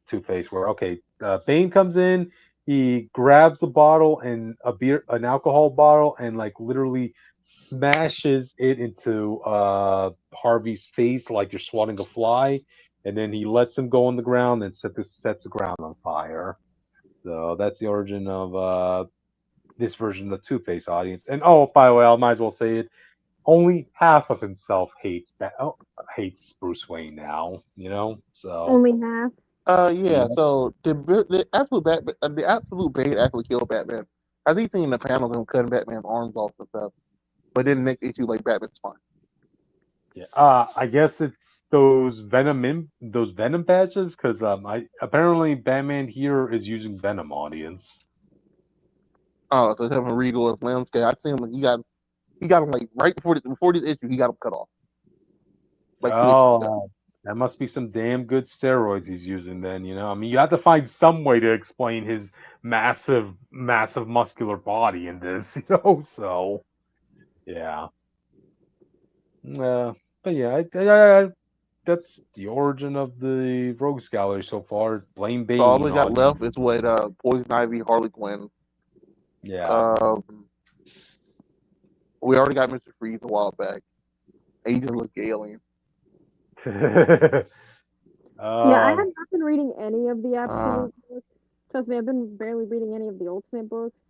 Two Face, where okay, Bane comes in, he grabs a bottle and an alcohol bottle, and like literally smashes it into Harvey's face like you're swatting a fly, and then he lets him go on the ground and sets the ground on fire. So that's the origin of this version of the Two Face audience. And oh, by the way, I might as well say it only half of himself hates Bruce Wayne now, So Only half. Yeah. yeah. So the absolute Batman, the absolute Bane actually killed Batman. I think seen the panel of him cutting Batman's arms off and stuff. But then the next issue, like Batman's fine. Yeah. I guess it's those Venom patches because I apparently Batman here is using Venom audience. Oh, so having Regal as landscape. I seen him. He got him like right before this issue. He got him cut off like 2 issues ago. That must be some damn good steroids he's using then, I mean, you have to find some way to explain his massive muscular body in this, So yeah. But yeah, that's the origin of the Rogues Gallery so far. Blame So all Bane we got on left is what Poison Ivy, Harley Quinn. yeah. We already got Mr. Freeze a while back. And he just looked alien. Yeah, I um, have not been reading any of the Uh, absolute books. Trust me, I've been barely reading any of the ultimate books.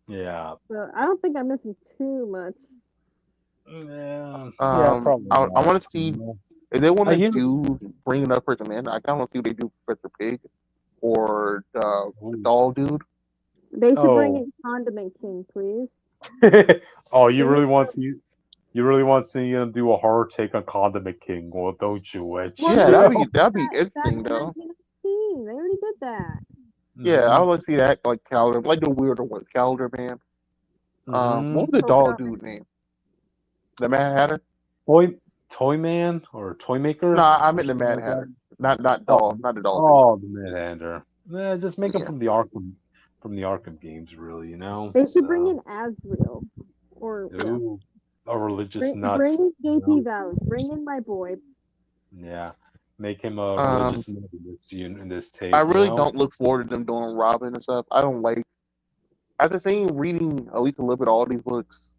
yeah. So I don't think I'm missing too much. Yeah, probably I not. want to see if they want I to hear. do bring another person in. I kind of want to see what they do for Professor Pig or the Ooh. doll dude. They should bring Oh. in Condiment King, please. Oh, you Bring really in want to see you really want to see him do a horror take on Condiment King, well, don't you, Witch? Well, Yeah, they that'd already be did that'd be that interesting in though. 1919. They already did that. Yeah, I Mhm. would like to see that like Calendar, like the weirder ones, Calendar Man. What Mhm. was the Polka doll dot dude name? The Mad Hatter? Toy Man or Toy No, Maker I or meant the something Mad like that. Hatter, not Oh, doll, not the doll dude. oh, the Manhunter. Just make him Yeah, from the Arkham games, really. They should bring So, in Asriel. Or, yeah. ooh, a religious Bring nut. in You know? JP Valley. Bring in my boy. Yeah, make him a um, religious nut in this I tape. really don't look forward to them doing Robin and stuff. I don't like after seeing reading at least a little bit of all these books.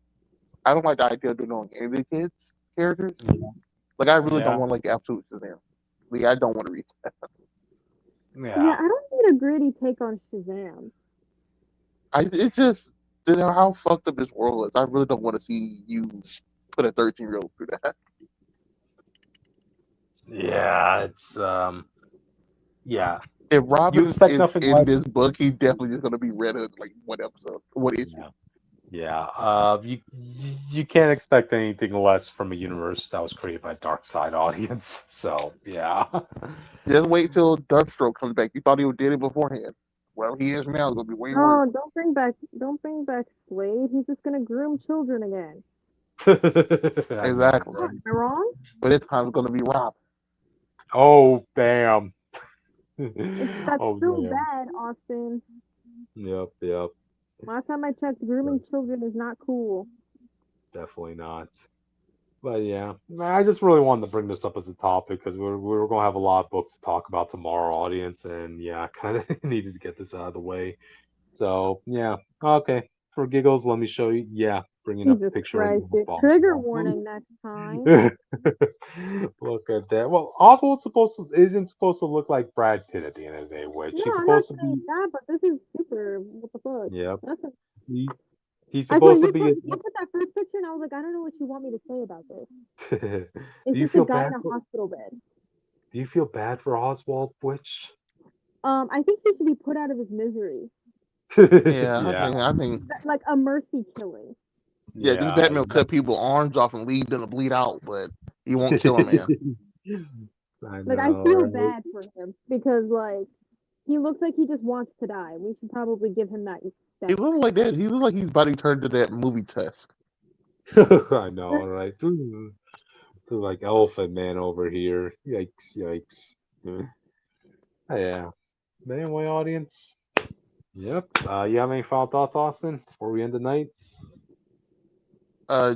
I don't like the idea of doing any of the kids characters. Yeah, Like I really don't yeah, want like absolute Shazam. Like I don't want to read that. Yeah, yeah. I don't need a gritty take on Shazam. It's just how fucked up this world is. I really don't want to see you put a 13-year-old through that. Yeah, it's yeah. If You Robin expect is nothing in less. this book, he's definitely just gonna be read in like one episode, one issue. Yeah, yeah. You can't expect anything less from a universe that was created by Dark Side audience. So yeah. Just wait till Deathstroke comes back. You thought he did it beforehand. Well, he is now. It's gonna be way worse. No, don't bring back Slade. He's just gonna groom children again. I know, Exactly. right? Am I wrong? But this time it's gonna be Robin. Oh damn. That's Oh so damn. bad, Austin. Yep. Last time I checked, grooming children is not cool. Definitely not. But yeah, I just really wanted to bring this up as a topic because we're gonna have a lot of books to talk about tomorrow, audience, and yeah, I kind of needed to get this out of the way. So yeah, okay. For giggles, let me show you. Yeah, bringing up a Jesus picture of Christ, the dude. boss. Trigger warning next time. Look at that. Well, Oswald isn't supposed to look like Brad Pitt at the end of the day, which No, he's I'm not supposed to saying be. that, but this is super. What the fuck? Yep. That's a, He, he's I swear, supposed to be. you put that first picture, and I was like, I don't know what you want me to say about this. Do It's you just a feel guy bad in a for? hospital bed. Do you feel bad for Oswald Witch? I think he should be put out of his misery. Yeah, Yeah, I think, Like a mercy killing. yeah, because yeah. Batman will cut people arms off and leave them to bleed out, but he won't kill a man. I Like I know, feel right? bad for him because like he looks like he just wants to die. We should probably give him that. He looks like that. He looks like he's about to turn to that movie Tusk. I know, right? Like Elephant Man over here. Yikes, yikes. Yeah. But anyway, audience. Yep. You have any final thoughts, Austin, before we end the night?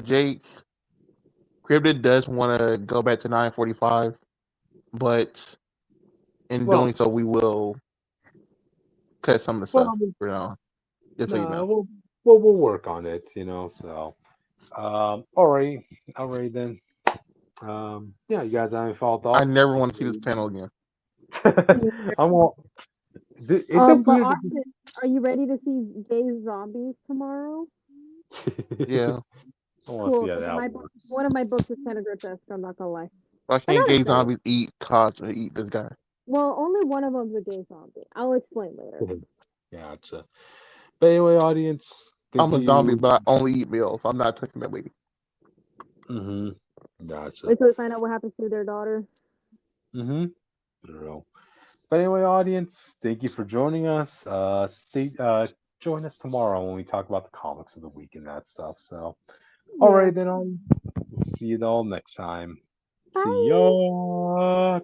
Jake Cryptid does want to go back to 945, but in Well, doing so, we will cut some of the well, stuff. You know, just so you no, know. we'll work on it. So, all right then. Yeah, you guys have any final I thoughts? never want to see this panel again. I won't. Is it But weird? Austin, are you ready to see gay zombies tomorrow? Yeah, I want to see Cool. how Okay, that works. one of my books is kind of grotesque. I'm not gonna lie. why I can't gotta gay say, zombies eat Koch or eat this guy? well, only one of them's a gay zombie. I'll explain later. Gotcha. But anyway, audience, thank I'm a zombie, you. but I only eat meals. I'm not touching that lady. Gotcha. Wait till we find out what happens to their daughter. True. But anyway, audience, thank you for joining us. Join us tomorrow when we talk about the comics of the week and that stuff. So, all Yeah. right then, see you all next time. See Bye. ya.